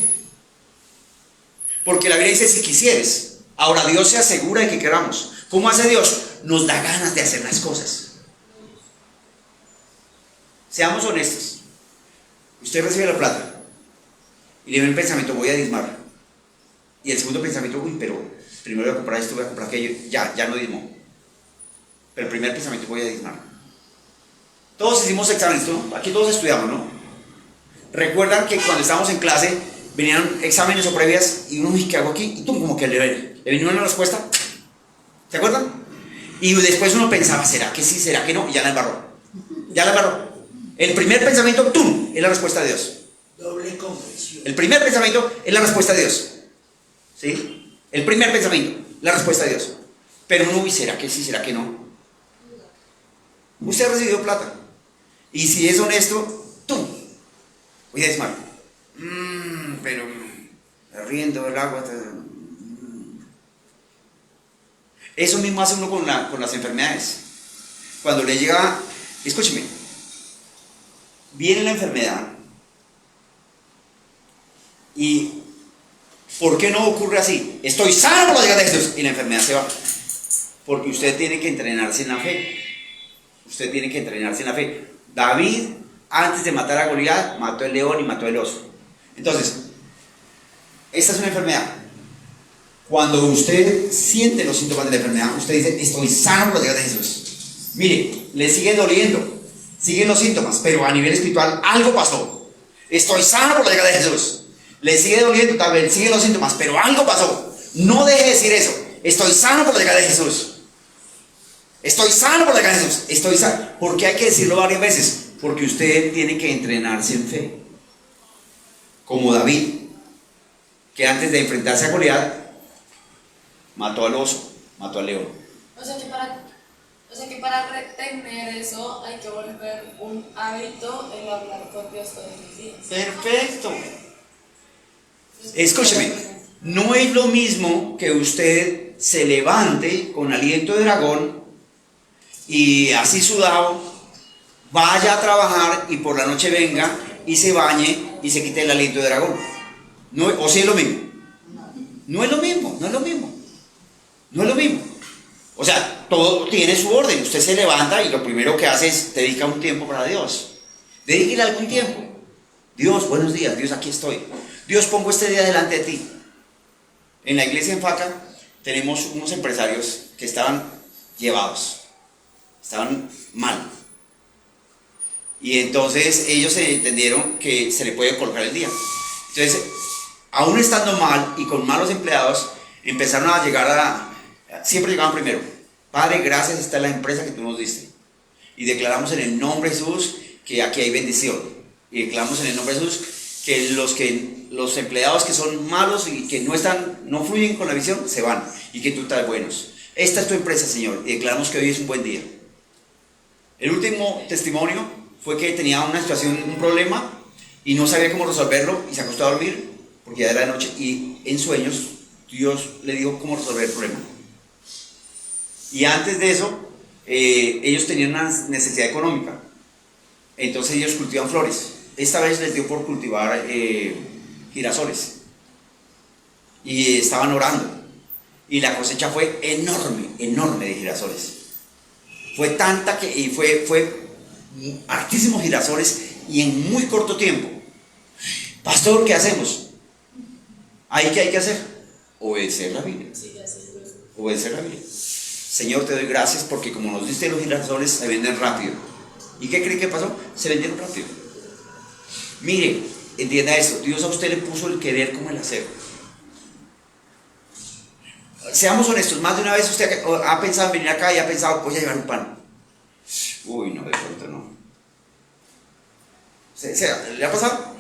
Porque la Biblia dice si quisieres. Ahora Dios se asegura de que queramos. ¿Cómo hace Dios? Nos da ganas de hacer las cosas. Seamos honestos. Usted recibe la plata y le viene el pensamiento, voy a diezmar. Y el segundo pensamiento, uy, pero primero voy a comprar esto, voy a comprar aquello. Ya no diezmó. Pero el primer pensamiento, voy a diezmar. Todos hicimos exámenes, ¿no? Aquí todos estudiamos, ¿no? Recuerdan que cuando estábamos en clase venían exámenes o previas y uno, uy, ¿qué hago aquí? Y tú como que le venía una respuesta. ¿Se acuerdan? Y después uno pensaba, ¿será que sí? ¿Será que no? Y ya la embarró. Ya la embarró. El primer pensamiento, ¡tum!, es la respuesta de Dios. Doble confesión. El primer pensamiento es la respuesta de Dios. ¿Sí? El primer pensamiento, la respuesta de Dios. Pero uno, uy, ¿será que sí? ¿Será que no? Usted ha recibido plata. Y si es honesto, ¡tum!, voy a diezmar. Pero riendo el agua. Eso mismo hace uno con las enfermedades. Cuando le llega, escúcheme, viene la enfermedad y ¿por qué no ocurre así? Estoy sano por la llegada de Jesús y la enfermedad se va. Porque usted tiene que entrenarse en la fe. Usted tiene que entrenarse en la fe. David, antes de matar a Goliat, mató el león y mató el oso. Entonces, esta es una enfermedad. Cuando usted siente los síntomas de la enfermedad, usted dice, estoy sano por la llegada de Jesús. Mire, le sigue doliendo, siguen los síntomas, pero a nivel espiritual algo pasó. Estoy sano por la llegada de Jesús. Le sigue doliendo, también siguen los síntomas, pero algo pasó. No deje de decir eso. Estoy sano por la llegada de Jesús. Estoy sano por la llegada de Jesús. Estoy sano. ¿Por qué hay que decirlo varias veces? Porque usted tiene que entrenarse en fe. Como David, que antes de enfrentarse a Goliat, mató al oso, mató al león. O sea que para retener eso hay que volver un hábito el hablar con Dios todos los días. Perfecto. Escúcheme, no es lo mismo que usted se levante con aliento de dragón y así sudado, vaya a trabajar y por la noche venga y se bañe y se quite el aliento de dragón. No, ¿o sí es lo mismo? No es lo mismo, no es lo mismo. No es lo mismo. O sea, todo tiene su orden. Usted se levanta y lo primero que hace es dedica un tiempo para Dios. Dedíquele algún tiempo. Dios, buenos días. Dios, aquí estoy. Dios, pongo este día delante de ti. En la iglesia en Faca tenemos unos empresarios que estaban llevados. Estaban mal. Y entonces ellos entendieron que se le puede colocar el día. Entonces, aún estando mal y con malos empleados, empezaron a llegar siempre llegaban primero. Padre, gracias, esta es la empresa que tú nos diste. Y declaramos en el nombre de Jesús que aquí hay bendición. Y declaramos en el nombre de Jesús que los empleados que son malos y que no fluyen con la visión, se van. Y que tú estás buenos. Esta es tu empresa, Señor. Y declaramos que hoy es un buen día. El último testimonio fue que tenía una situación, un problema, y no sabía cómo resolverlo, y se acostó a dormir, porque ya era de noche, y en sueños Dios le dijo cómo resolver el problema. Y antes de eso, ellos tenían una necesidad económica, entonces ellos cultivan flores. Esta vez les dio por cultivar girasoles, y estaban orando, y la cosecha fue enorme, enorme de girasoles. Fue tanta que, y fue hartísimos girasoles, y en muy corto tiempo. Pastor, ¿qué hacemos? ¿Ahí qué hay que hacer? Obedecer la Biblia. Sí, ya sé. Obedecer la Biblia. Señor, te doy gracias porque como nos diste los girasoles, se venden rápido. ¿Y qué cree que pasó? Se vendieron rápido. Mire, entienda esto. Dios a usted le puso el querer como el hacer. Seamos honestos, más de una vez usted ha pensado en venir acá y ha pensado, voy a llevar un pan. Uy, no, de pronto no. ¿Le ha pasado?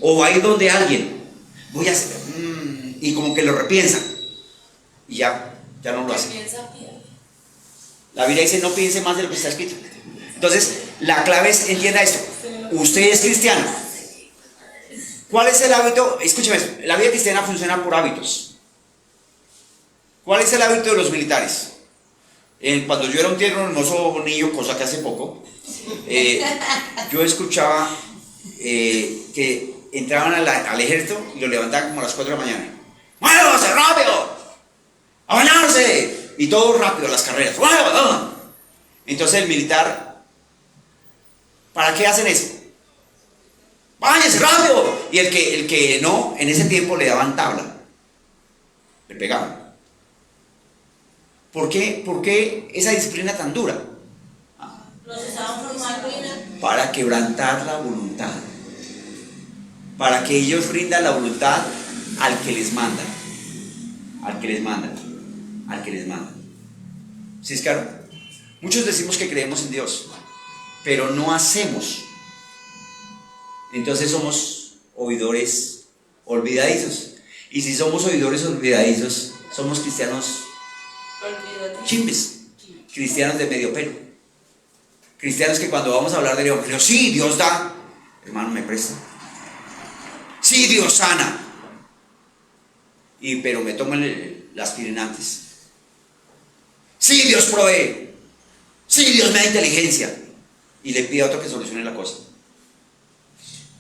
O va a ir donde alguien, voy a hacer, y como que lo repiensa. Y ya no lo hace. Piensa, pierde. La Biblia dice, no piense más de lo que está escrito. Entonces, la clave es, entienda esto. Usted es cristiano. ¿Cuál es el hábito? Escúcheme esto. La vida cristiana funciona por hábitos. ¿Cuál es el hábito de los militares? Cuando yo era un tierno, hermoso niño, cosa que hace poco, yo escuchaba que entraban al ejército y lo levantaban como a las 4 de la mañana. ¡Muévase rápido! ¡A bañarse! Y todo rápido, las carreras. Entonces el militar, ¿para qué hacen eso? ¡Báñese rápido! Y el que no, en ese tiempo le daban tabla. Le pegaban. ¿Por qué esa disciplina tan dura? Los estaban formando Para quebrantar la voluntad. Para que ellos rindan la voluntad al que les manda. Al que les manda. Al que les manda. ¿Sí es claro? Muchos decimos que creemos en Dios, pero no hacemos. Entonces somos oidores olvidadizos. Y si somos oidores olvidadizos, somos cristianos chimbes, cristianos de medio pelo, cristianos que cuando vamos a hablar del evangelio, sí, Dios da, hermano, me presta, sí, Dios sana, pero me toman las pirinantes, sí, Dios provee, sí, Dios me da inteligencia, y le pide a otro que solucione la cosa.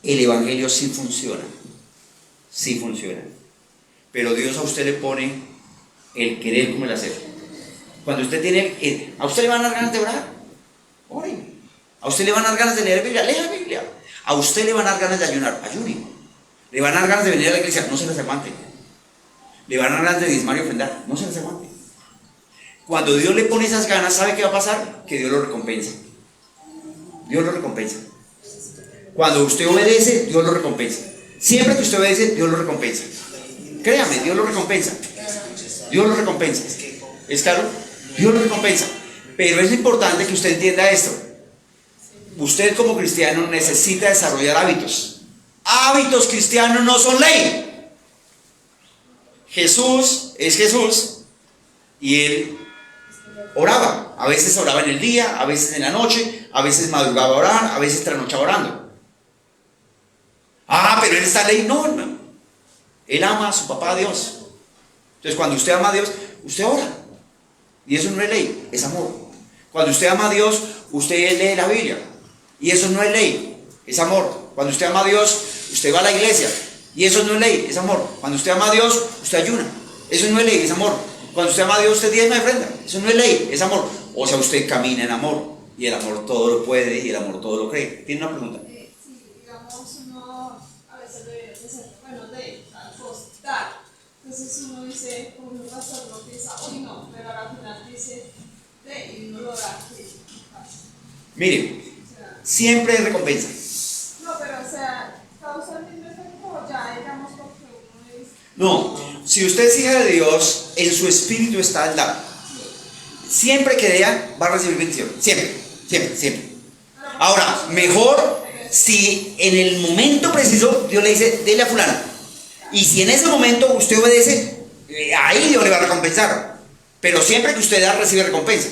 El evangelio sí funciona, pero Dios a usted le pone el querer como el hacer. Cuando usted tiene, a usted le van a dar ganas de orar, ore. A usted le van a dar ganas de leer Biblia, lea la Biblia. A usted le van a dar ganas de ayunar, ayune. Le van a dar ganas de venir a la iglesia, no se les aguante. Le van a dar ganas de diezmar y ofrendar, no se les aguante. Cuando Dios le pone esas ganas, ¿sabe qué va a pasar? Que Dios lo recompensa. Dios lo recompensa. Cuando usted obedece, Dios lo recompensa. Siempre que usted obedece, Dios lo recompensa. Créame, Dios lo recompensa. Dios lo recompensa. ¿Es claro? Dios lo recompensa. Pero es importante que usted entienda esto. Usted como cristiano necesita desarrollar hábitos. Hábitos cristianos no son ley. Jesús es Jesús y Él oraba. A veces oraba en el día, a veces en la noche, a veces madrugaba a orar, a veces trasnochaba orando. Pero Él está en ley. No, hermano. Él ama a su papá, a Dios. Entonces cuando usted ama a Dios, usted ora. Y eso no es ley, es amor. Cuando usted ama a Dios, usted lee la Biblia. Y eso no es ley, es amor. Cuando usted ama a Dios, usted va a la iglesia. Y eso no es ley, es amor. Cuando usted ama a Dios, usted ayuna. Eso no es ley, es amor. Cuando usted ama a Dios, usted diezma y ofrenda. Eso no es ley, es amor. O sea, usted camina en amor. Y el amor todo lo puede y el amor todo lo cree. ¿Tiene una pregunta? Sí, digamos, uno a veces debe de apostar. Entonces uno dice, como un pastor no piensa, uy no, pero al final dice, y uno lo da. Mire, siempre hay recompensa. No, pero o sea, causa el mismo efecto, ya digamos porque uno es. No, si usted es hija de Dios, en su espíritu está el dar. Siempre que dea, va a recibir bendición. Siempre. Ahora, mejor si en el momento preciso Dios le dice, dele a fulano. Y si en ese momento usted obedece, ahí Dios le va a recompensar. Pero siempre que usted da, recibe recompensa.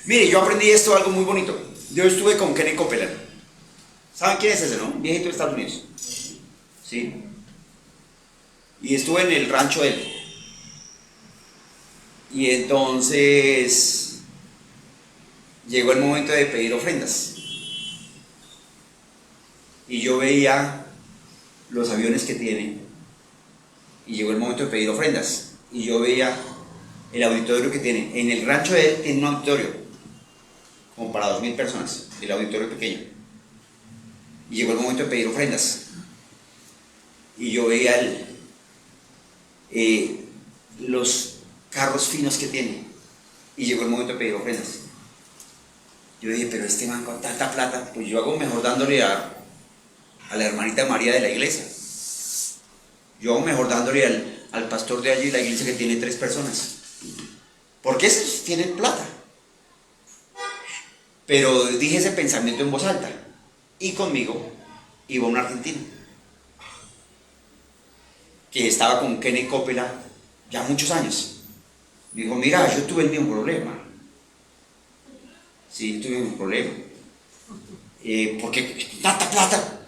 Mire, yo aprendí esto, algo muy bonito. Yo estuve con Kenneth Copeland. ¿Saben quién es ese, no? Un viejito de Estados Unidos. ¿Sí? Y estuve en el rancho de él. Y entonces llegó el momento de pedir ofrendas. Y yo veía los aviones que tiene. Y llegó el momento de pedir ofrendas. Y yo veía el auditorio que tiene. En el rancho de él tiene un auditorio como para 2,000 personas. El auditorio pequeño. Y llegó el momento de pedir ofrendas. y yo veía los carros finos que tiene, y llegó el momento de pedir ofrendas. Yo dije, pero este man con tanta plata, pues yo hago mejor dándole a la hermanita María de la iglesia. Yo hago mejor dándole al pastor de allí de la iglesia que tiene 3 personas. Porque esos tienen plata. Pero dije ese pensamiento en voz alta. Y conmigo iba un argentino que estaba con Kenny Coppola ya muchos años. Me dijo, mira, yo tuve el mismo problema. Sí, tuve un problema. Porque tanta plata,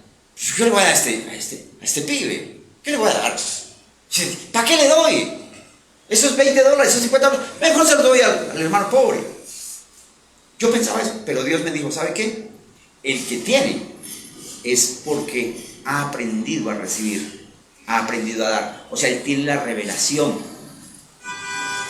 ¿qué le voy a dar a este pibe? ¿Qué le voy a dar? ¿Para qué le doy? Esos $20, esos $50, mejor se los doy al hermano pobre. Yo pensaba eso, pero Dios me dijo, ¿sabe qué? El que tiene es porque ha aprendido a recibir, ha aprendido a dar. O sea, él tiene la revelación.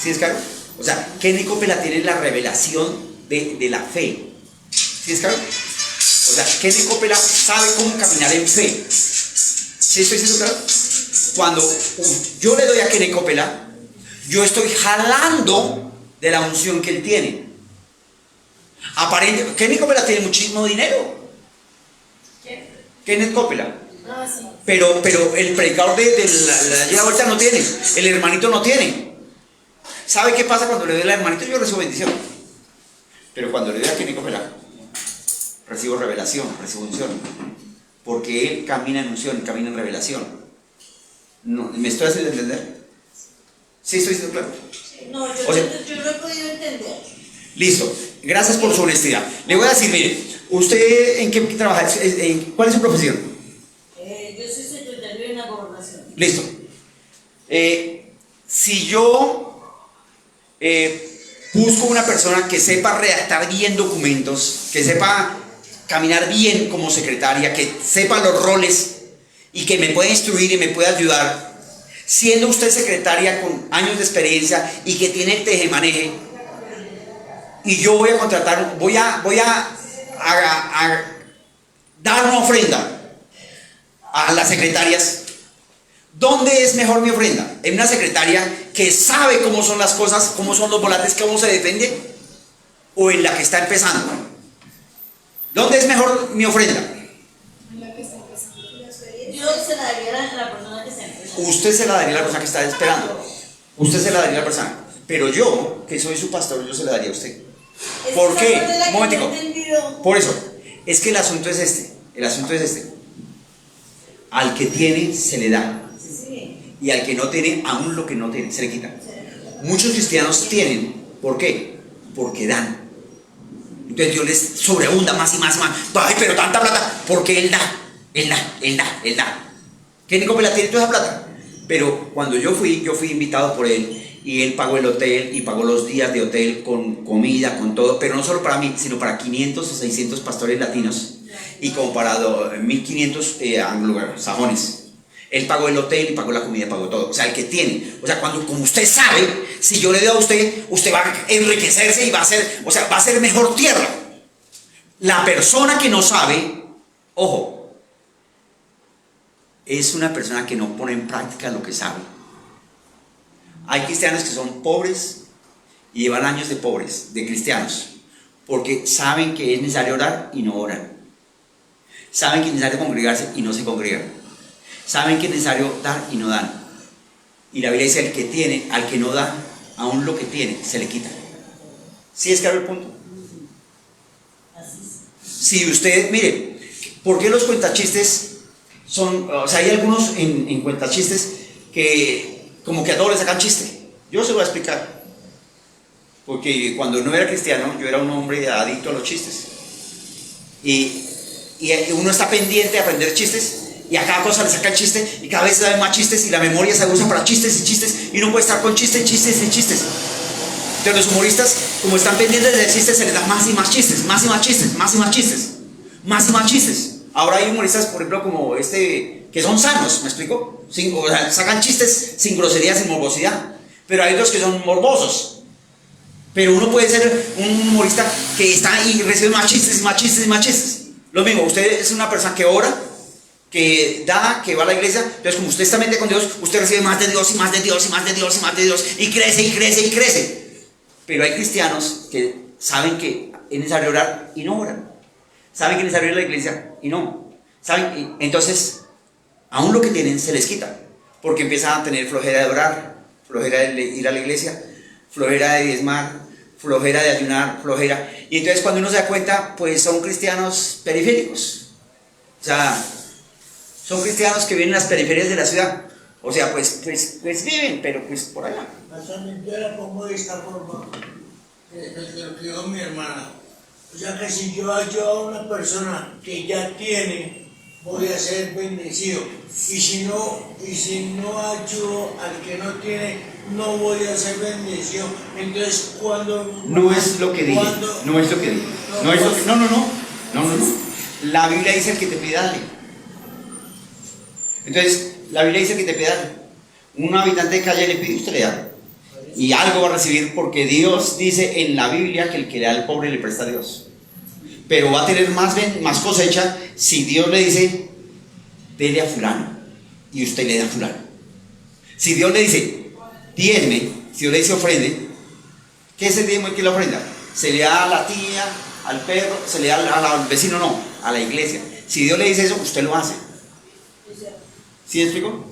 ¿Sí es claro? O sea, Kenny Coppola tiene la revelación de la fe. ¿Sí es claro? O sea, Kenny Coppola sabe cómo caminar en fe. ¿Sí estoy diciendo claro? Cuando yo le doy a Kenny Coppola, yo estoy jalando de la unción que él tiene. Aparentemente, Kenny Coppola tiene muchísimo dinero. Kenneth Coppola. Ah, sí. Pero el predicador de la vuelta no tiene. El hermanito no tiene. ¿Sabe qué pasa cuando le doy al hermanito? Yo recibo bendición. Pero cuando le doy a Kenny Coppola, recibo revelación, recibo unción. Porque él camina en unción, camina en revelación. No, ¿me estoy haciendo entender? ¿Sí estoy diciendo claro? No, O sea, yo lo he podido entender. Listo. Gracias por su honestidad. Le voy a decir, mire, ¿usted en qué trabaja? ¿Cuál es su profesión? Yo soy secretario de la gobernación. Listo. Si yo busco una persona que sepa redactar bien documentos, que sepa caminar bien como secretaria, que sepa los roles y que me pueda instruir y me pueda ayudar, siendo usted secretaria con años de experiencia y que tiene el tejemaneje, y yo voy a contratar, voy a dar una ofrenda a las secretarias. ¿Dónde es mejor mi ofrenda? ¿En una secretaria que sabe cómo son las cosas, cómo son los volantes, cómo se defiende? ¿O en la que está empezando? ¿Dónde es mejor mi ofrenda? En la que está empezando. Yo se la daría a la persona que está empezando. Usted se la daría a la persona que está esperando. Usted se la daría a la persona. Pero yo, que soy su pastor, yo se la daría a usted. ¿Por qué? Un momentico. Por eso, es que el asunto es este. El asunto es este. Al que tiene, se le da. Y al que no tiene, aún lo que no tiene, se le quita. Muchos cristianos tienen. ¿Por qué? Porque dan. Entonces Dios les sobreabunda más y más y más. Ay, pero tanta plata. Porque Él da. Él da, Él da, Él da. Kenny Coppola tiene toda esa plata. Pero cuando yo fui invitado por Él. Y Él pagó el hotel y pagó los días de hotel con comida, con todo. Pero no solo para mí, sino para 500 o 600 pastores latinos. Y como para 1500 anglosajones. Él pagó el hotel y pagó la comida, pagó todo. O sea, el que tiene. O sea, como usted sabe, si yo le doy a usted, usted va a enriquecerse y va a ser, o sea, va a ser mejor tierra. La persona que no sabe, ojo, es una persona que no pone en práctica lo que sabe. Hay cristianos que son pobres y llevan años de pobres, de cristianos, porque saben que es necesario orar y no oran. Saben que es necesario congregarse y no se congregan. Saben que es necesario dar y no dan. Y la Biblia dice, el que tiene, al que no da, aún lo que tiene, se le quita. ¿Sí es claro el punto? Si usted, mire, ¿por qué los cuentachistes son, o sea, hay algunos en cuentachistes que como que a todos les sacan chiste? Yo se lo voy a explicar. Porque cuando no era cristiano, yo era un hombre adicto a los chistes. Y uno está pendiente de aprender chistes. Y a cada cosa le saca el chiste y cada vez se dan más chistes y la memoria se usa para chistes y chistes y uno puede estar con chistes, chistes y chistes. Entonces los humoristas, como están pendientes del chiste, se les da más y más chistes, más y más chistes, más y más chistes, más y más chistes. Ahora hay humoristas, por ejemplo, como que son sanos, ¿me explico? O sea, sacan chistes sin grosería, sin morbosidad. Pero hay otros que son morbosos. Pero uno puede ser un humorista que está y recibe más chistes y más chistes y más chistes. Lo mismo, usted es una persona que ora que da, que va a la iglesia. Entonces, como usted está mente con Dios, usted recibe más de Dios y más de Dios y más de Dios y más de Dios y crece y crece y crece. Pero hay cristianos que saben que es necesario orar y no oran. Saben que es necesario ir a la iglesia y no. ¿Saben? Entonces, aún lo que tienen se les quita. Porque empiezan a tener flojera de orar, flojera de ir a la iglesia, flojera de diezmar, flojera de ayunar, flojera. Y entonces cuando uno se da cuenta, pues son cristianos periféricos. O sea, son cristianos que viven en las periferias de la ciudad. O sea, pues viven, pero pues por allá. Yo la pongo de esta forma, lo que dijo mi hermana. O sea que si yo ayudo a una persona que ya tiene, voy a ser bendecido. Y si no ayudo al que no tiene, no voy a ser bendecido. Entonces cuando... No es lo que dije, no es lo que dije. No. La Biblia dice el que te pide, dale. Entonces, la Biblia dice que te pide, dale. Un habitante de calle le pide, usted le da. Y algo va a recibir, porque Dios dice en la Biblia que el que le da al pobre le presta a Dios. Pero va a tener más cosecha si Dios le dice, dele a fulano, y usted le da a fulano. Si Dios le dice, diezme, si Dios le dice ofrende, ¿qué es el diezmo y qué es la ofrenda? Se le da a la tía, al perro, se le da al vecino, no, a la iglesia. Si Dios le dice eso, usted lo hace. ¿Sí me explico?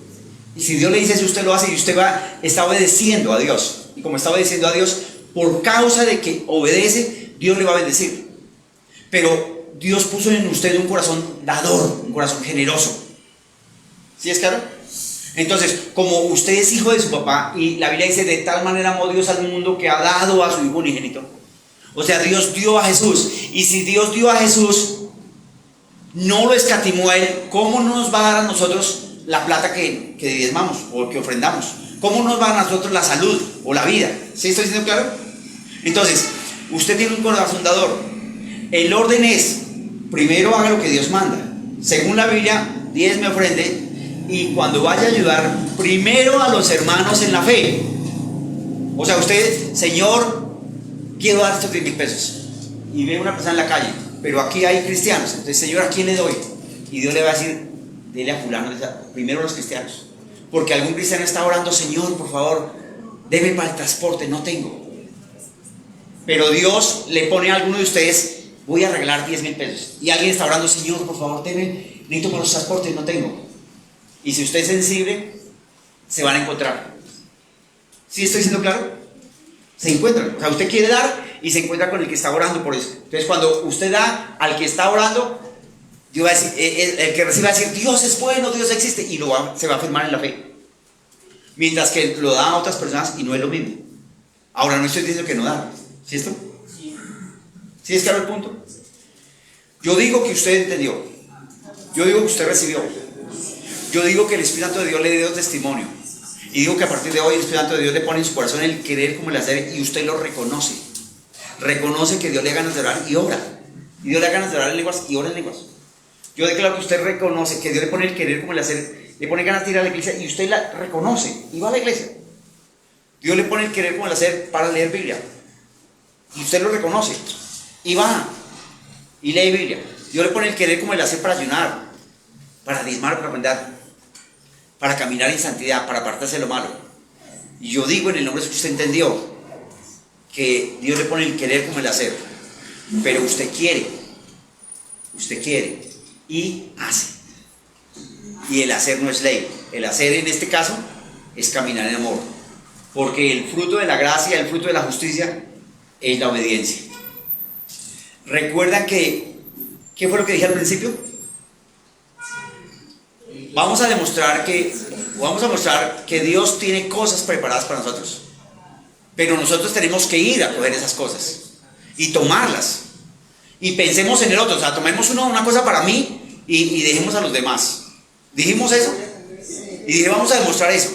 Y si Dios le dice eso, usted lo hace y usted está obedeciendo a Dios. Y como está obedeciendo a Dios, por causa de que obedece, Dios le va a bendecir. Pero Dios puso en usted un corazón dador, un corazón generoso. ¿Sí es claro? Entonces, como usted es hijo de su papá, y la Biblia dice, de tal manera amó Dios al mundo que ha dado a su hijo unigénito. O sea, Dios dio a Jesús. Y si Dios dio a Jesús, no lo escatimó a Él, ¿cómo no nos va a dar a nosotros la plata que diezmamos o que ofrendamos? ¿Cómo nos va a dar a nosotros la salud o la vida? ¿Sí estoy diciendo claro? Entonces, usted tiene un corazón dador. El orden es, primero haga lo que Dios manda. Según la Biblia, diezme, ofrende. Y cuando vaya a ayudar, primero a los hermanos en la fe. O sea, usted, Señor, quiero dar estos 10,000 pesos. Y ve una persona en la calle, pero aquí hay cristianos. Entonces, Señor, ¿a quién le doy? Y Dios le va a decir, dele a fulano, primero a los cristianos. Porque algún cristiano está orando, Señor, por favor, deme para el transporte, no tengo. Pero Dios le pone a alguno de ustedes, voy a regalar 10,000 pesos. Y alguien está orando, Señor, por favor, deme, necesito para los transportes, no tengo. Y si usted es sensible, se van a encontrar. ¿Sí estoy siendo claro? Se encuentran. O sea, usted quiere dar y se encuentra con el que está orando por eso. Entonces, cuando usted da al que está orando, Dios va a decir, el que recibe va a decir, Dios es bueno, Dios existe, y se va a afirmar en la fe. Mientras que lo da a otras personas y no es lo mismo. Ahora, no estoy diciendo que no da. ¿Sí esto? ¿Sí es claro el punto? Yo digo que usted entendió. Yo digo que usted recibió. Yo digo que el Espíritu Santo de Dios le dio testimonio. Y digo que a partir de hoy el Espíritu Santo de Dios le pone en su corazón el querer como el hacer, y usted lo reconoce. Reconoce que Dios le da ganas de orar y ora. Y Dios le da ganas de orar en lenguas y ora en lenguas. Yo declaro que usted reconoce que Dios le pone el querer como el hacer, le pone ganas de ir a la iglesia y usted la reconoce y va a la iglesia. Dios le pone el querer como el hacer para leer Biblia. Y usted lo reconoce y va y lee Biblia. Dios le pone el querer como el hacer para ayunar, para diezmar, para ofrendar, para caminar en santidad, para apartarse de lo malo. Y yo digo en el nombre de Jesús, usted entendió que Dios le pone el querer como el hacer, pero usted quiere y hace. Y el hacer no es ley. El hacer en este caso es caminar en amor, porque el fruto de la gracia, el fruto de la justicia es la obediencia. ¿Recuerdan qué fue lo que dije al principio? Vamos a mostrar que Dios tiene cosas preparadas para nosotros, pero nosotros tenemos que ir a coger esas cosas y tomarlas, y pensemos en el otro. O sea, tomemos una cosa para mí y dejemos a los demás. Dijimos eso y dije, vamos a demostrar eso,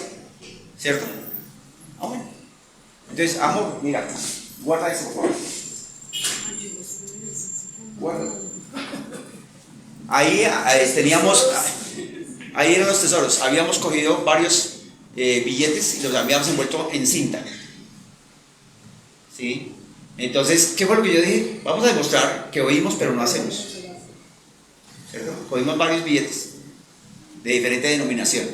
¿cierto? Amén. Entonces, amor, mira, guarda eso, por favor. Guarda. Ahí teníamos, ahí eran los tesoros. Habíamos cogido varios billetes y los habíamos envuelto en cinta. ¿Sí? Entonces, ¿qué fue lo que yo dije? Vamos a demostrar que oímos pero no hacemos. ¿Cierto? Cogimos varios billetes de diferente denominación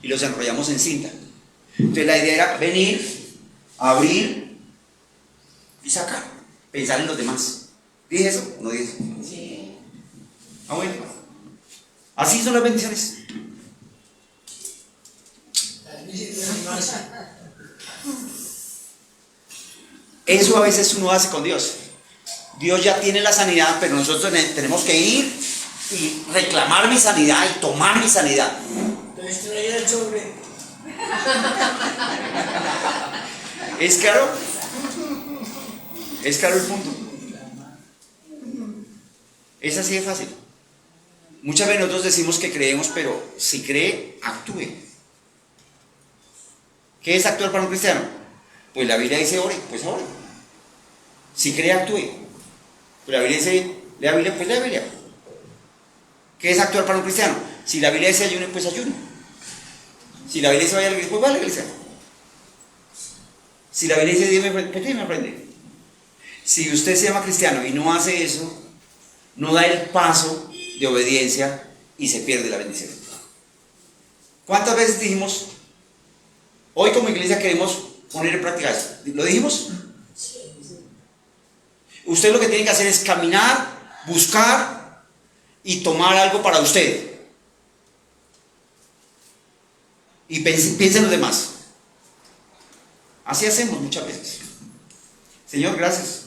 y los enrollamos en cinta. Entonces la idea era venir, abrir y sacar, pensar en los demás. ¿Dije eso o no dije eso? Sí. Ah, bueno. Así son las bendiciones. Eso a veces uno hace con Dios. Dios ya tiene la sanidad, pero nosotros tenemos que ir y reclamar mi sanidad y tomar mi sanidad. Entonces traía el sobre. ¿Es claro? ¿Es claro el punto? Es así de fácil. Muchas veces nosotros decimos que creemos, pero si cree, actúe. ¿Qué es actuar para un cristiano? Pues la Biblia dice ore, pues ore. Si cree, actúe. Pues la Biblia dice lea Biblia, pues lea Biblia. ¿Qué es actuar para un cristiano? Si la Biblia dice ayune, pues ayune. Si la Biblia dice vaya a la iglesia, pues vaya a la iglesia. Si la Biblia dice dígame, pues dígame, aprende. Si usted se llama cristiano y no hace eso, no da el paso de obediencia y se pierde la bendición. ¿Cuántas veces dijimos, hoy como iglesia queremos poner en práctica eso? ¿Lo dijimos? Usted lo que tiene que hacer es caminar, buscar y tomar algo para usted. Y piense en los demás. Así hacemos muchas veces. Señor, gracias.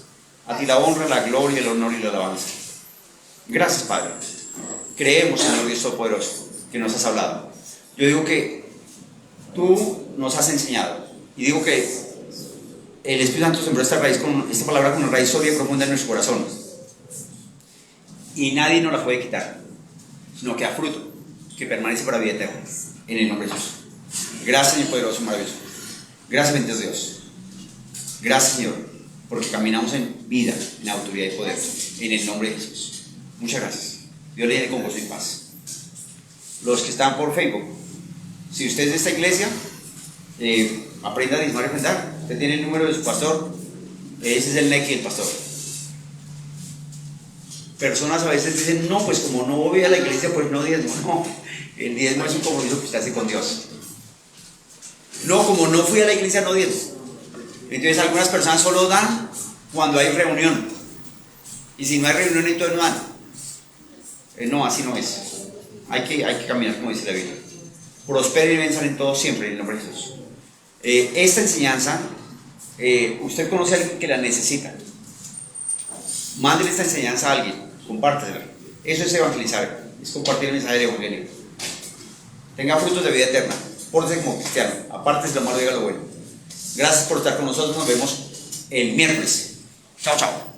A ti la honra, la gloria, el honor y la alabanza. Gracias, Padre. Creemos, Señor Dios Todopoderoso, que nos has hablado. Yo digo que tú nos has enseñado. Y digo que el Espíritu Santo sembró esta palabra con una raíz sólida y profunda en nuestro corazón. Y nadie nos la puede quitar, sino que da fruto, que permanece para vida eterna. En el nombre de Jesús. Gracias, Señor poderoso, maravilloso. Gracias, bendito Dios. Gracias, Señor, porque caminamos en vida, en autoridad y poder. En el nombre de Jesús. Muchas gracias. Dios le dé con gozo y paz. Los que están por Facebook, si usted es de esta iglesia, aprenda a diezmar y ofrendar. Usted tiene el número de su pastor, ese es el NEC del pastor. Personas a veces dicen, no, pues como no voy a la iglesia, pues no diezmo. No, el diezmo es un compromiso que usted hace con Dios. No, como no fui a la iglesia, no diezmo. Entonces algunas personas solo dan cuando hay reunión. Y si no hay reunión, entonces no dan. No, así no es. Hay que caminar como dice la Biblia. Prosperen y venzan en todo siempre, en el nombre de Jesús. Esta enseñanza, usted conoce a alguien que la necesita. Mándele esta enseñanza a alguien, compártela. Eso es evangelizar, es compartir el mensaje del evangelio. Tenga frutos de vida eterna. Pórtese como cristiano, aparte de lo malo, diga lo bueno. Gracias por estar con nosotros. Nos vemos el miércoles. Chao, chao.